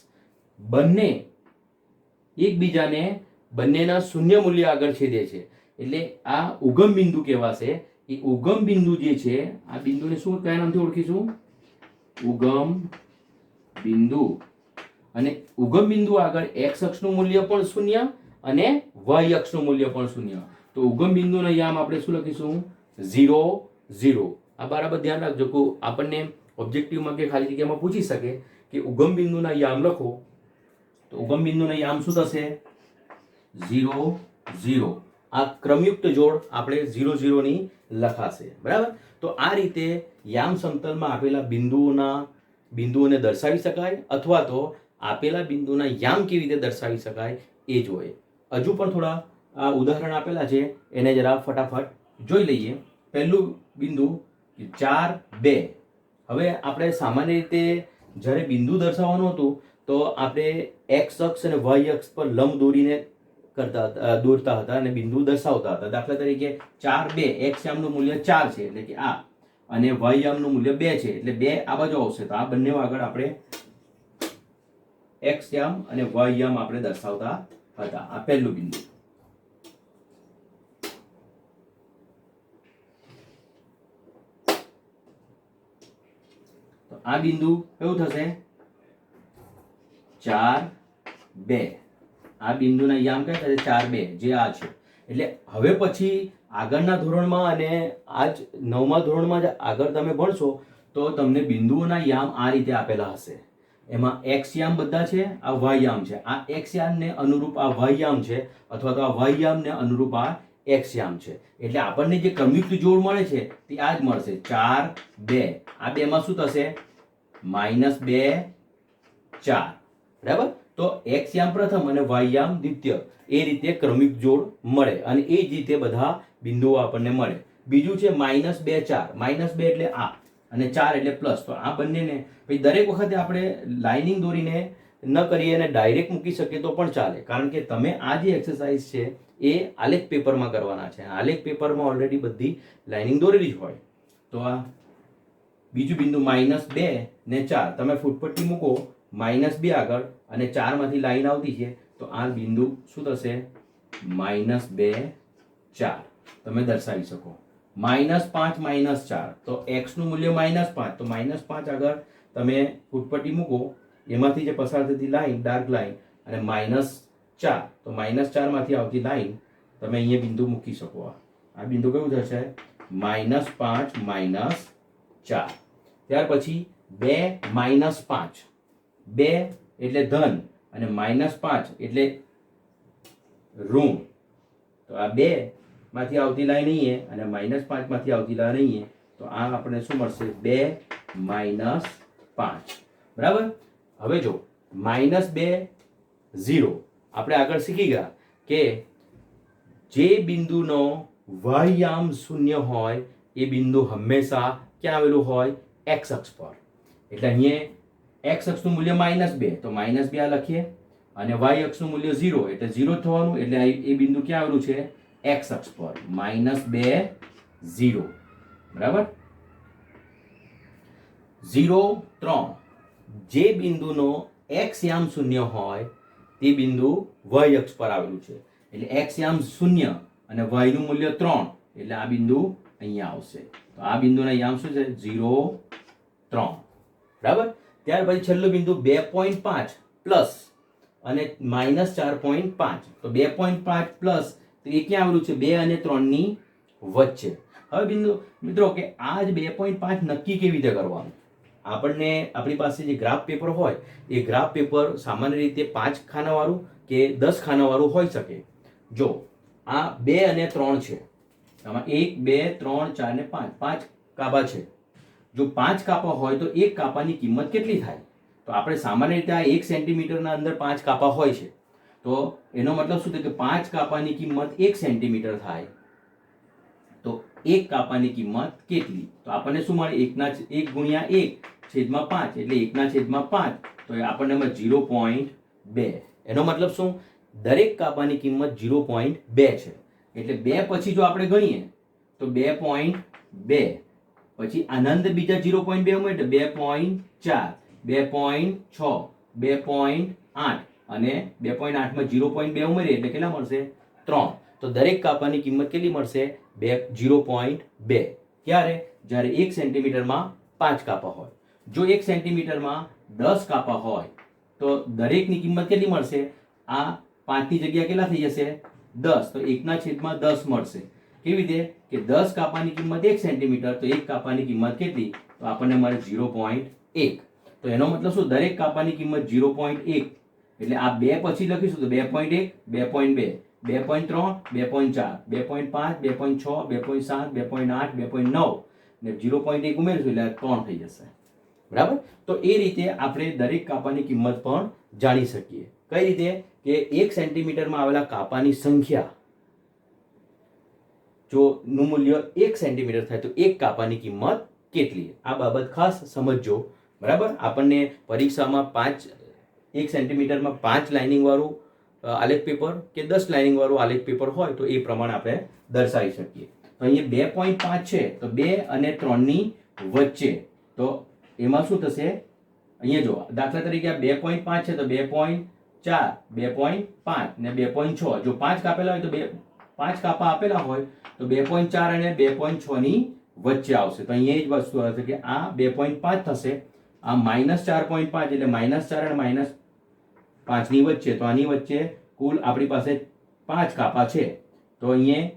બંને એકબીજાને બંનેના શૂન્ય મૂલ્ય આગળ છેદે છે એટલે આ ઉગમ બિંદુ કહેવાશે. એ ઉગમ બિંદુ જે છે આ બિંદુને શું કયા નામથી ઓળખીશું? ઉગમ બિંદુ. અને ઉગમ બિંદુ આગળ x અક્ષનું મૂલ્ય પણ શૂન્ય અને y અક્ષનું મૂલ્ય પણ શૂન્ય. તો ઉગમ બિંદુના યામ આપણે શું લખીશું 0 0. આ બરાબર ધ્યાન રાખજો કે આપણને ઓબ્જેક્ટિવમાં કે ખાલી જગ્યામાં પૂછી શકે કે ઉગમ બિંદુના યામ લખો, તો ઉગમ બિંદુના યામ શું થશે 0 0. આ ક્રમયુક્ત જોડ આપણે 0 0 ની લખાશે. બરાબર, તો આ રીતે યામ સમતલમાં આપેલા બિંદુઓને દર્શાવી શકાય અથવા તો આપેલા બિંદુના યામ કેવી રીતે દર્શાવી શકાય એ જોઈએ. હજુ પણ થોડા આ ઉદાહરણ આપેલા છે એને જરા ફટાફટ જોઈ લઈએ. પહેલું બિંદુ 4 2. હવે આપણે સામાન્ય રીતે જ્યારે બિંદુ દર્શાવવાનું હતું તો આપણે x અક્ષ અને y અક્ષ પર લંબ દોરીને દોરતા હતા અને બિંદુ દર્શાવતા હતા. દાખલા તરીકે 4 2, x યામનું મૂલ્ય 4 છે એટલે કે આ, અને y યામનું મૂલ્ય 2 છે એટલે 2 આ બાજુ આવશે. તો આ બંને આગળ આપણે x યામ અને y યામ આપણે દર્શાવતા હતા. આ પહેલું બિંદુ. તો આ બિંદુ કેવું થશે 4 2. આ બિંદુના યામ કયા થશે 4 2, જે આ છે. એટલે હવે પછી આગળના ધોરણમાં અને આજ 9મા ધોરણમાં જ આગળ તમે ભણશો તો તમને બિંદુઓના યામ આ રીતે આપેલા હશે. એમાં x યામ બધા છે, આ y યામ છે. આ x યામને અનુરૂપ આ y યામ છે અથવા તો આ y યામને અનુરૂપ આ x યામ છે. એટલે આપણને જે ક્રમયુક્ત જોડ મળે છે તે આ જ મળશે 4 2. આ બેમાં શું થશે -2 4. બરાબર, તો x યામ પ્રથમ અને y યામ દ્વિતીય, એ રીતે ક્રમિક જોડ મળે અને એ જ રીતે બધા બિંદુઓ આપણને મળે. બીજું છે -2 4. -2 એટલે આ અને 4 એટલે પ્લસ. તો આ બંનેને પછી દરેક વખતે આપણે લાઇનિંગ દોરીને ન કરીએ અને ડાયરેક્ટ મૂકી શકીએ તો પણ ચાલે, કારણ કે તમે આ જે એક્સરસાઇઝ છે એ આલેખ પેપરમાં કરવાના છે. આલેખ પેપરમાં ઓલરેડી બધી લાઇનિંગ દોરેલી જ હોય. તો આ બીજું બિંદુ -2 ને 4 તમે ફૂટપટ્ટી મૂકો -2 આગળ અને 4 માંથી લાઈન આવતી છે તો આ બિંદુ શું થશે -2 4 તમે દર્શાવી શકો. -5 -4 તો x નું મૂલ્ય -5, તો -5 આગળ તમે ફૂટપટ્ટી મૂકો, એમાંથી જે પસાર થતી લાઈન ડાર્ક લાઈન અને -4, તો -4 માંથી આવતી લાઈન તમે અહીંયા બિંદુ મૂકી શકો. આ બિંદુ કયું થશે -5 -4. ત્યાર પછી 2 -5, 2 એટલે ધન અને -5 એટલે ઋણ. તો આ 2 માંથી આવતી લાઈન અહીં અને -5 માંથી આવતી લાઈન અહીં, તો આ આપણે શું મળશે? 2 - 5. બરાબર. હવે જો -2 0 આપણે આગળ શીખી ગયા કે જે બિંદુનો વાહ્યામ શૂન્ય હોય એ બિંદુ હંમેશા ક્યાં આવેલું હોય? x અક્ષ પર. એટલે અહીંયા x અક્ષનું મૂલ્ય -2, તો -2 આ લખીએ અને y અક્ષનું મૂલ્ય 0 એટલે 0 થવાનું. એટલે એ બિંદુ ક્યાં આવેલું છે? x અક્ષ પર. -2 0. બરાબર. 0 3 જે બિંદુનો x યામ શૂન્ય હોય તે બિંદુ y અક્ષ પર આવેલું છે. એટલે x યામ શૂન્ય અને y નું મૂલ્ય 3 એટલે આ બિંદુ અહીંયા આવશે. તો આ બિંદુના યામ શું છે? 0 3. બરાબર. ત્યાર પછી છેલ્લું બિંદુ 2.5 પ્લસ અને -4.5. તો 2.5 પ્લસ તો એ ક્યાં આવેલું છે? 2 અને 3 ની વચ્ચે. હવે બિંદુ મિત્રો કે આ જ 2.5 નક્કી કેવી રીતે કરવાનું? આપણને આપણી પાસે જે ગ્રાફ પેપર હોય એ ગ્રાફ પેપર સામાન્ય રીતે 5 ખાનાવાળું કે 10 ખાનાવાળું હોઈ શકે. જો આ 2 અને 3 છે, આમાં 1 2 3 4 ને 5 5 કાપા છે. જો 5 કાપા હોય તો એક કાપાની કિંમત કેટલી થાય? તો આપણે સામાન્ય રીતે આ 1 સેન્ટીમીટરના અંદર 5 કાપા હોય છે. તો એનો મતલબ શું થાય કે 5 કાપાની કિંમત 1 સેન્ટીમીટર થાય. તો એક કાપાની કિંમત કેટલી? તો આપણને શું મળે? 1 ગુણ્યા 1 છેદમાં 5 એટલે 1/5. તો આપણને મળે 0.2. એનો મતલબ શું? દરેક કાપાની કિંમત 0.2 છે. એટલે 2 પછી જો આપણે ગણીએ તો 2.2 પછી આનંદ બીજા 0.2 ઉમેરીએ તો 2.4 2.6 2.8 અને 2.8 માં 0.2 ઉમેરીએ એટલે કેટલા મળશે? 3. તો દરેક કાપાની કિંમત કેટલી મળશે? 0.2. ક્યારે? જ્યારે 1 સેન્ટીમીટરમાં 5 કાપા હોય. જો 1 સેન્ટીમીટરમાં 10 કાપા હોય તો દરેકની કિંમત કેટલી મળશે? આ 5 ની જગ્યા કેટલા થઈ જશે? 10. તો 1/10 મળશે. કેવી રીતે? કે 10 કાપાની કિંમત 1 સેન્ટીમીટર, તો 1 કાપાની કિંમત કેટલી? તો આપણને મળે 0.1. તો એનો મતલબ શું? દરેક કાપાની કિંમત 0.1. એટલે આ 2 પછી લખીશું તો 2.1 2.2 2.3 2.4 2.5 2.6 2.7 2.8 2.9 ને 0.1 ઉમેરશું એટલે 3 થઈ જશે. બરાબર. તો એ રીતે આપણે દરેક કાપાની કિંમત પણ જાણી શકીએ. કઈ રીતે? કે 1 સેન્ટીમીટરમાં આવેલા કાપાની સંખ્યા જો નું મૂલ્ય 1 સેન્ટીમીટર થાય તો એક કાપાની કિંમત કેટલી? આ બાબત ખાસ સમજજો. બરાબર. આપણને પરીક્ષામાં 1 સેન્ટીમીટરમાં 5 લાઇનિંગ વાળું આલેખ પેપર કે 10 લાઇનિંગ વાળું આલેખ પેપર હોય તો એ પ્રમાણે આપણે દર્શાવી શકીએ. તો અહીંયા 2.5 છે તો 2 અને 3 ની વચ્ચે. તો એમાં શું થશે? અહીંયા જો દાખલા તરીકે આ 2.5 છે તો 2.4 2.5 ને 2.6. જો 5 કાપેલા હોય તો 5 કાપા આપેલા હોય તો 2.4 અને 2.6 ની વચ્ચે આવશે. તો અહીંયા એ જ વસ્તુ હશે કે આ 2.5 થશે, આ -4.5 એટલે -4 અને -5 ની વચ્ચે. તો આની વચ્ચે કુલ આપણી પાસે 5 કાપા છે. તો અહીંયા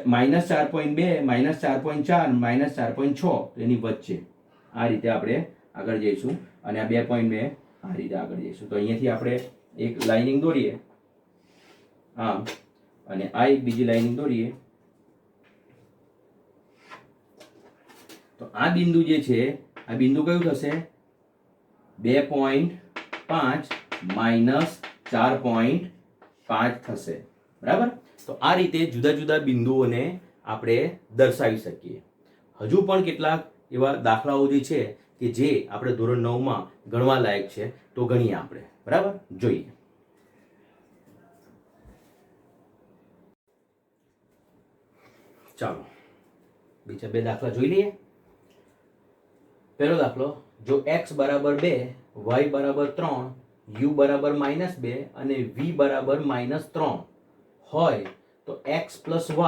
-4.2 -4.4 -4.6 તો એની વચ્ચે. આ રીતે આપણે આગળ જઈશું અને આ 2.2 આ રીતે આગળ જઈશું. તો અહીંયાથી આપણે એક લાઇનિંગ દોરીએ આમ અને આ એક બીજી લાઇનિંગ દોરીએ. તો આ બિંદુ જે છે આ બિંદુ કયું થશે? 2.5 -4.5 થશે. બરાબર. તો આ રીતે જુદા જુદા બિંદુઓને આપણે દર્શાવી શકીએ. હજુ પણ કેટલાક એવા દાખલાઓ જે છે કે જે આપણે ધોરણ 9 માં ગણવા લાયક છે તો ગણીએ આપણે. બરાબર. જોઈએ. ચાલો બીજા 2 દાખલા જોઈ લઈએ. પહેલો દાખલો, જો x બરાબર 2 y બરાબર 3 u બરાબર -2 અને v બરાબર -3 હોય તો x પ્લસ y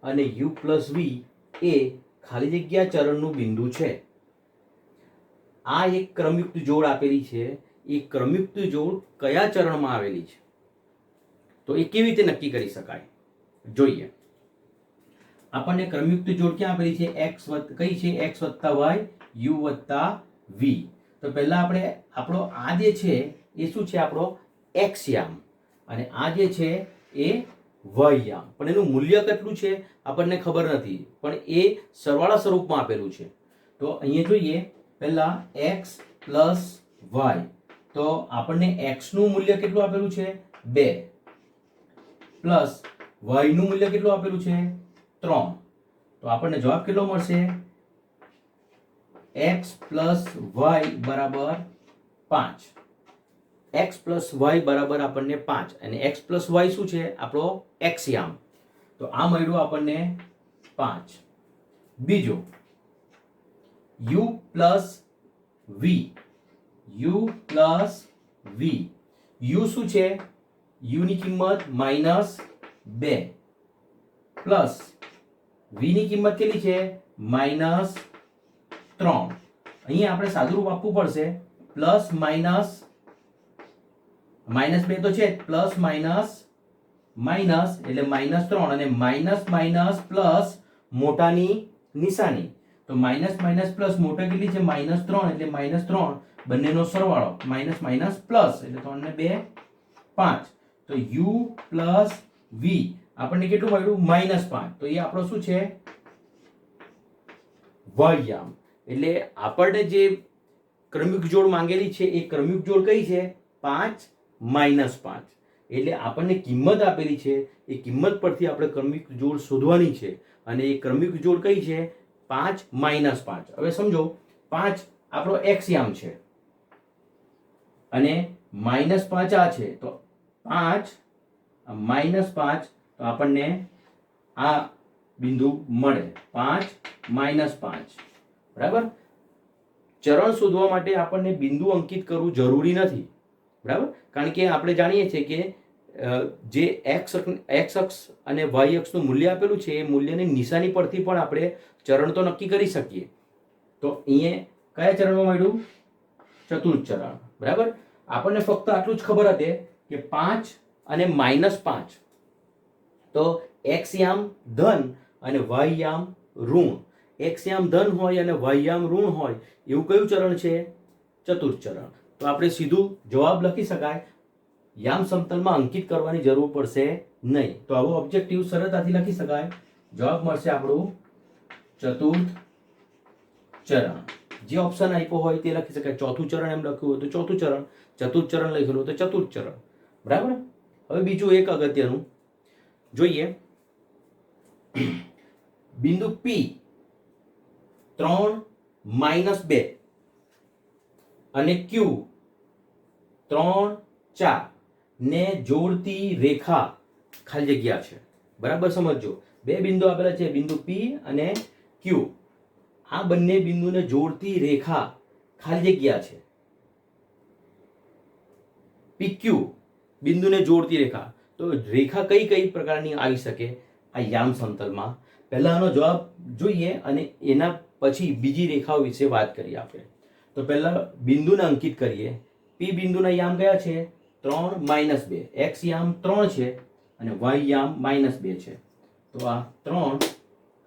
અને u પ્લસ v એ ખાલી જગ્યા ચરણનું બિંદુ છે. આ એક ક્રમયુક્ત જોડ આપેલી છે. એ ક્રમયુક્ત જોડ કયા ચરણમાં આવેલી છે તો એ કેવી રીતે નક્કી કરી શકાય? જોઈએ. આપણને ક્રમયુક્ત જોડ ક્યાં આપેલી છે? કઈ છે? x + y u + v. તો પહેલા આપણે આપણો આ જે છે એ શું છે, આપણો એક્સ યામ, અને આ જે છે એ વાય યામ. પણ એનું મૂલ્ય કેટલું છે આપણને ખબર નથી, પણ એ સરવાળા સ્વરૂપમાં આપેલું છે. તો અહીંયા જોઈએ પહેલા એક્સ પ્લસ વાય, તો આપણને એક્સ નું મૂલ્ય કેટલું આપેલું છે 2, પ્લસ વાય નું મૂલ્ય કેટલું આપેલું છે 3. તો આપણને જવાબ કેટલો મળશે, x પ્લસ વાય બરાબર 5. x પ્લસ વાય બરાબર આપણને 5, અને x પ્લસ વાય શું છે, આપણો એક્સ યામ. તો આ મળ્યું આપણને 5. બીજો u plus v, u plus v, u શું છે, u ની કિંમત -2, પ્લસ v ની કિંમત કેટલી છે -3. અહીંયા આપણે સાદુરૂપ આપવું પડશે, પ્લસ માઇનસ, -2 તો છે, પ્લસ માઇનસ માઇનસ એટલે -3, અને માઇનસ માઇનસ પ્લસ મોટાની નિશાની. તો માઇનસ માઇનસ પ્લસ મોટા કેટલી છે -3, એટલે -3 બંનેનો સરવાળો, માઇનસ માઇનસ પ્લસ એટલે 3 ને 2 5. તો u પ્લસ v આપણને કેટલું મળ્યું -5. તો એ આપણો શું છે, વાય. એટલે આપણને જે ક્રમિક જોડ માંગેલી છે એ ક્રમિક જોડ કઈ છે 5 -5. એટલે આપણને કિંમત આપેલી છે, એ કિંમત પરથી આપણે ક્રમિક જોડ શોધવાની છે, અને એ ક્રમિક જોડ કઈ છે 5 -5. હવે સમજો 5 આપણો એક્સ યામ છે, અને -5 આ છે, તો 5 -5, તો આપણને આ બિંદુ મળે 5 -5. બરાબર. ચરણ શોધવા માટે આપણને બિંદુ અંકિત કરવું જરૂરી નથી, બરાબર, કારણ કે આપણે જાણીએ છીએ કે જે એક્સ અક્ષ અને વાય અક્ષનું મૂલ્ય આપેલું છે એ મૂલ્યની નિશાની પરથી પણ આપણે ચરણ તો નક્કી કરી શકીએ. તો અહીંયા કયા ચરણમાં મળ્યું, ચતુર્થ ચરણ. બરાબર. આપણને ફક્ત આટલું જ ખબર હતી કે 5 અને -5, તો એક્સ યામ ધન અને વાય યામ ઋણ. એક્સ યામ ધન હોય અને વાય યામ ઋણ હોય એવું કયું ચરણ છે, ચતુર્થ ચરણ. તો આપણે સીધું જવાબ લખી શકાય, યામ સમતલમાં અંકિત કરવાની જરૂર પડશે નહીં. તો આવો ઓબ્જેક્ટિવ સરળતાથી લખી શકાય. જવાબ મળશે આપણું ચતુર્થ ચરણ. જે ઓપ્શન આપ્યો હોય તે લખી શકાય. ચોથું ચરણ એમ લખ્યું હોય તો ચોથું ચરણ, ચતુર્થ ચરણ લખેલું હોય તો ચતુર્થ ચરણ. બરાબર. હવે બીજું એક અગત્યનું જોઈએ, બિંદુ P 3 -2 અને Q 3 4 ને જોડતી રેખા ખાલી જગ્યા છે. બરાબર સમજો, બે બિંદુ આપેલા છે, બિંદુ P અને Q. આ બંને બિંદુને જોડતી રેખા ખાલી જગ્યા છે PQ, બિંદુને જોડતી રેખા. તો રેખા કઈ કઈ પ્રકારની આવી શકે આ યામ સમતલમાં, પહેલા આનો જવાબ જોઈએ અને એના પછી બીજી રેખાઓ વિશે વાત કરીએ આપણે. તો પહેલા બિંદુને અંકિત કરીએ. P બિંદુના યામ કયા છે, 3 -2. x યામ 3 છે અને y યામ -2 છે. તો આ 3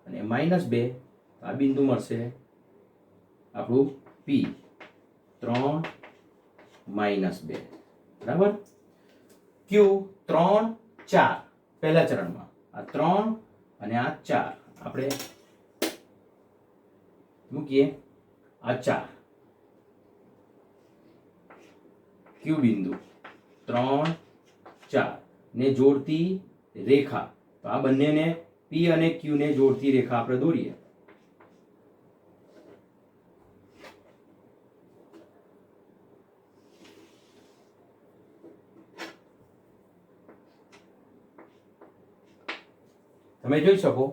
અને -2, આ બિંદુ મળશે આપણું P 3 -2. બરાબર. Q 3 4 પહેલા ચરણમાં, આ 3 અને આ 4 આપણે મૂકીએ, આ 4 Q બિંદુ 3 4 ને જોડતી રેખા. તો આ બંનેને P અને Q ને જોડતી રેખા આપણે દોરીએ. તમે જોઈ શકો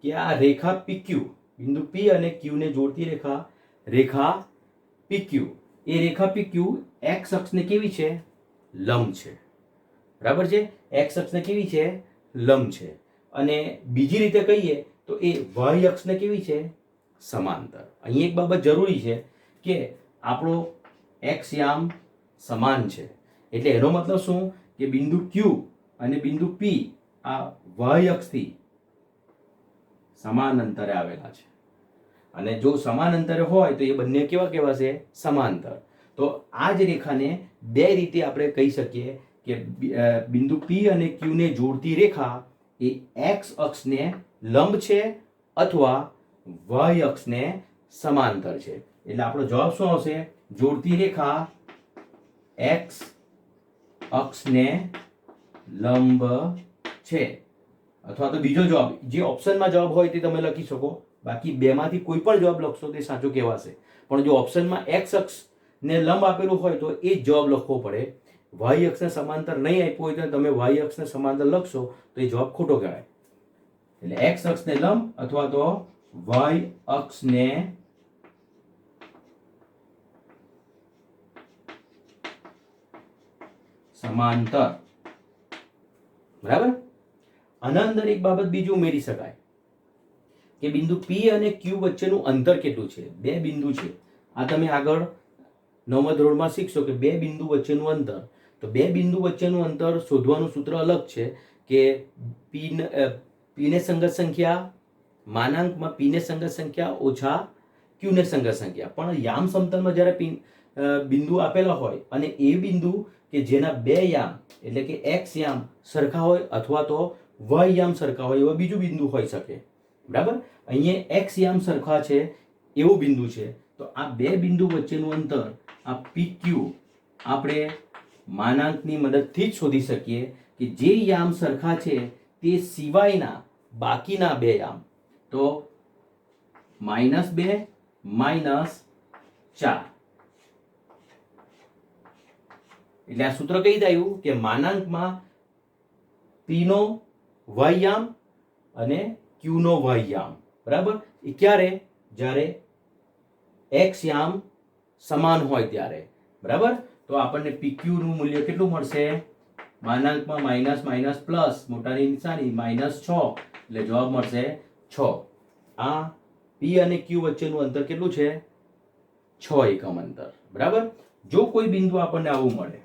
કે આ રેખા PQ, બિંદુ P અને Q ને જોડતી રેખા PQ, એ રેખા PQ x અક્ષને કેવી છે, લંબ છે. બરાબર છે, x અક્ષને કેવી છે, લંબ છે. અને બીજી રીતે કહીએ તો એ y અક્ષને કેવી છે, સમાંતર. અહીં એક બાબત જરૂરી છે કે આપણો x યામ સમાન છે, એટલે એનો મતલબ શું કે બિંદુ Q અને બિંદુ P આ y અક્ષથી સમાન અંતરે આવેલા છે. અને જો સમાન અંતરે હોય તો એ બંને કેવા કહેવાશે? સમાંતર. તો આ જ રેખાને બે રીતે આપણે કહી શકીએ કે બિંદુ P અને Q ને જોડતી રેખા એ x અક્ષને લંબ છે અથવા y અક્ષને સમાંતર છે. એટલે આપણો જવાબ શું આવશે? જોડતી રેખા x અક્ષને લંબ છે. અથવા તો બીજો જવાબ જે ઓપ્શનમાં જવાબ હોય તે તમે લખી શકો. બાકી બેમાંથી કોઈ પણ જવાબ લખશો તે સાચો કહેવાશે. પણ જો ઓપ્શનમાં x અક્ષ ને લંબ આપેલું હોય તો એ જ જવાબ લખવો પડે. y અક્ષને સમાંતર નહીં આપ્યું હોય તો તમે y અક્ષને સમાંતર લખશો તો એ જવાબ ખોટો કહેવાય. એટલે x અક્ષને લંબ અથવા તો y અક્ષને સમાંતર. બરાબર. આના અંદર એક બાબત બીજી ઉમેરી શકાય કે બિંદુ P અને Q વચ્ચેનું અંતર કેટલું છે? બે બિંદુ છે. આ તમે આગળ 9મા ધોરણમાં શીખશો કે બે બિંદુ વચ્ચેનું અંતર. તો બે બિંદુ વચ્ચેનું અંતર શોધવાનું સૂત્ર અલગ છે કે P ને સંગત સંખ્યા માનાંકમાં P ને સંગત સંખ્યા ઓછા Q ને સંગત સંખ્યા. પણ યામ સમતલમાં જ્યારે બિંદુ આપેલા હોય અને એ બિંદુ કે જેના બે યામ એટલે કે x યામ સરખા હોય અથવા તો y યામ સરખા હોય એવા બીજું બિંદુ હોઈ શકે. બરાબર. અહીંયા x યામ સરખા છે એવું બિંદુ છે. તો આ બે બિંદુ વચ્ચેનું અંતર આ PQ આપણે માનાંકની મદદથી જ શોધી શકીએ કે જે યામ સરખા છે તે સિવાયના બાકીના બે યામ. તો -2 -4. એટલે આ સૂત્ર કઈ આવ્યું કે માનાંકમાં P નો y યામ અને Q નો y યામ. બરાબર. એ ક્યારે? જ્યારે x યામ સમાન હોય ત્યારે. બરાબર. તો આપણને PQ નું મૂલ્ય કેટલું મળશે? માનાંકમાં માઇનસ માઇનસ પ્લસ મોટાની નિશાની -6 એટલે જવાબ મળશે 6. આ P અને Q વચ્ચેનું અંતર કેટલું છે? 6 એકમ અંતર. બરાબર. જો કોઈ બિંદુ આપણને આવું મળે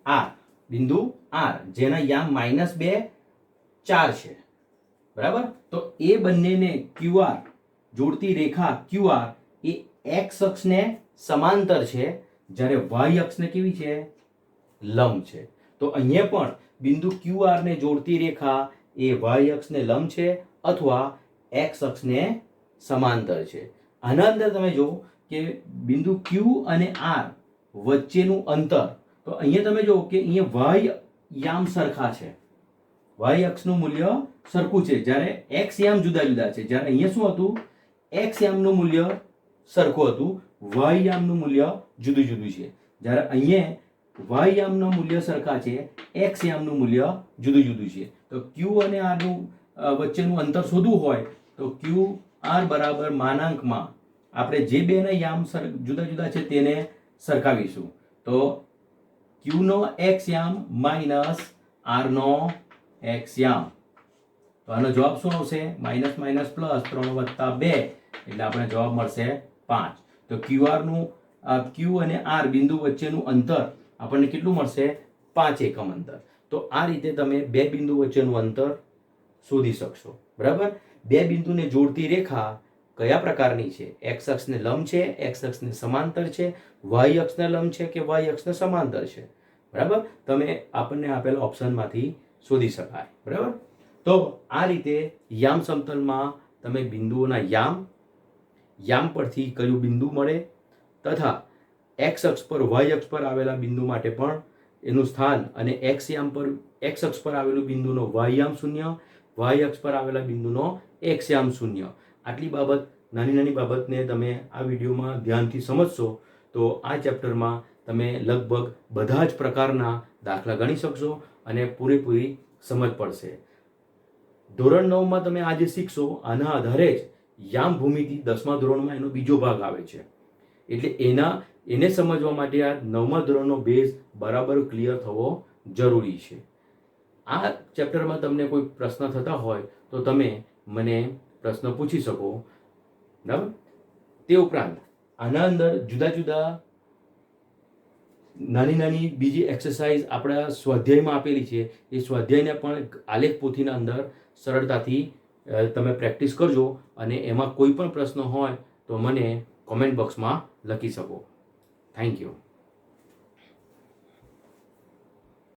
R, બિંદુ R જેના યામ -2 4 છે. બરાબર. તો એ બંનેને QR જોડતી રેખા QR એ x અક્ષને સમાંતર છે જ્યારે y અક્ષને કેવી છે? લંબ છે. તો અહીંયા પણ બિંદુ QR ને જોડતી રેખા એ y અક્ષને લંબ છે અથવા x અક્ષને સમાંતર છે. આના અંદર તમે જો કે બિંદુ Q અને R વચ્ચેનું અંતર. તો અહીંયા તમે જો કે અહીંયા y યામ સરખા છે. y અક્ષનું મૂલ્ય સરખું છે જ્યારે x યામ જુદા જુદા છે. જ્યારે અહીંયા શું હતું? x યામનું મૂલ્ય સરખું હતું, y યામનું મૂલ્ય જુદું જુદું છે. જ્યારે અહીંયા y યામનું મૂલ્ય સરખા છે, x યામનું મૂલ્ય જુદું જુદું છે. તો q અને r નું વચ્ચેનું અંતર શોધવું હોય તો qr બરાબર માનાંકમાં આપણે જે બેના યામ જુદા જુદા છે તેને સરખાવીશું. તો q નો x યામ માઇનસ r નો x યામ. તો આનો જવાબ શું આવશે? માઇનસ માઇનસ પ્લસ 3 + 2 એટલે આપણે જવાબ મળશે 5. તો QR નું Q અને R બિંદુ વચ્ચેનું અંતર આપણને કેટલું મળશે? 5 એકમ અંતર. તો આ રીતે તમે બે બિંદુ વચ્ચેનું અંતર શોધી શકશો. બરાબર. બે બિંદુને જોડતી રેખા કયા પ્રકારની છે? x અક્ષને લંબ છે, x અક્ષને સમાંતર છે, y અક્ષને લંબ છે કે y અક્ષને સમાંતર છે. બરાબર. તમે આપણને આપેલા ઓપ્શનમાંથી શોધી શકાય. બરાબર. તો આ રીતે યામ સમતલમાં તમે બિંદુઓના યામ પરથી કયું બિંદુ મળે તથા x અક્ષ પર y અક્ષ પર આવેલા બિંદુ માટે પણ એનું સ્થાન અને x અક્ષ પર આવેલું બિંદુનો y યામ 0, y અક્ષ પર આવેલા બિંદુનો x યામ 0. આટલી બાબત નાની નાની બાબતને તમે આ વિડીયોમાં ધ્યાનથી સમજશો તો આ ચેપ્ટરમાં તમે લગભગ બધા જ પ્રકારના દાખલા ગણી શકશો અને પૂરેપૂરી સમજ પડશે. ધોરણ 9માં તમે આજે શીખશો આના આધારે જ યામ ભૂમિતિ 10મા ધોરણમાં એનો બીજો ભાગ આવે છે. એટલે એને સમજવા માટે આ 9મા ધોરણનો બેઝ બરાબર ક્લિયર થવો જરૂરી છે. આ ચેપ્ટરમાં તમને કોઈ પ્રશ્ન થતા હોય તો તમે મને પ્રશ્ન પૂછી શકો, બરાબર. તે ઉપરાંત આના અંદર જુદા જુદા નાની નાની બીજી એક્સરસાઇઝ આપણા સ્વાધ્યાયમાં આપેલી છે. એ સ્વાધ્યાયને પણ આલેખ પોથીના અંદર સરળતાથી તમે પ્રેક્ટિસ કરજો, અને એમાં કોઈ પણ પ્રશ્ન હોય તો મને કોમેન્ટ બોક્સમાં લખી શકો. Thank you.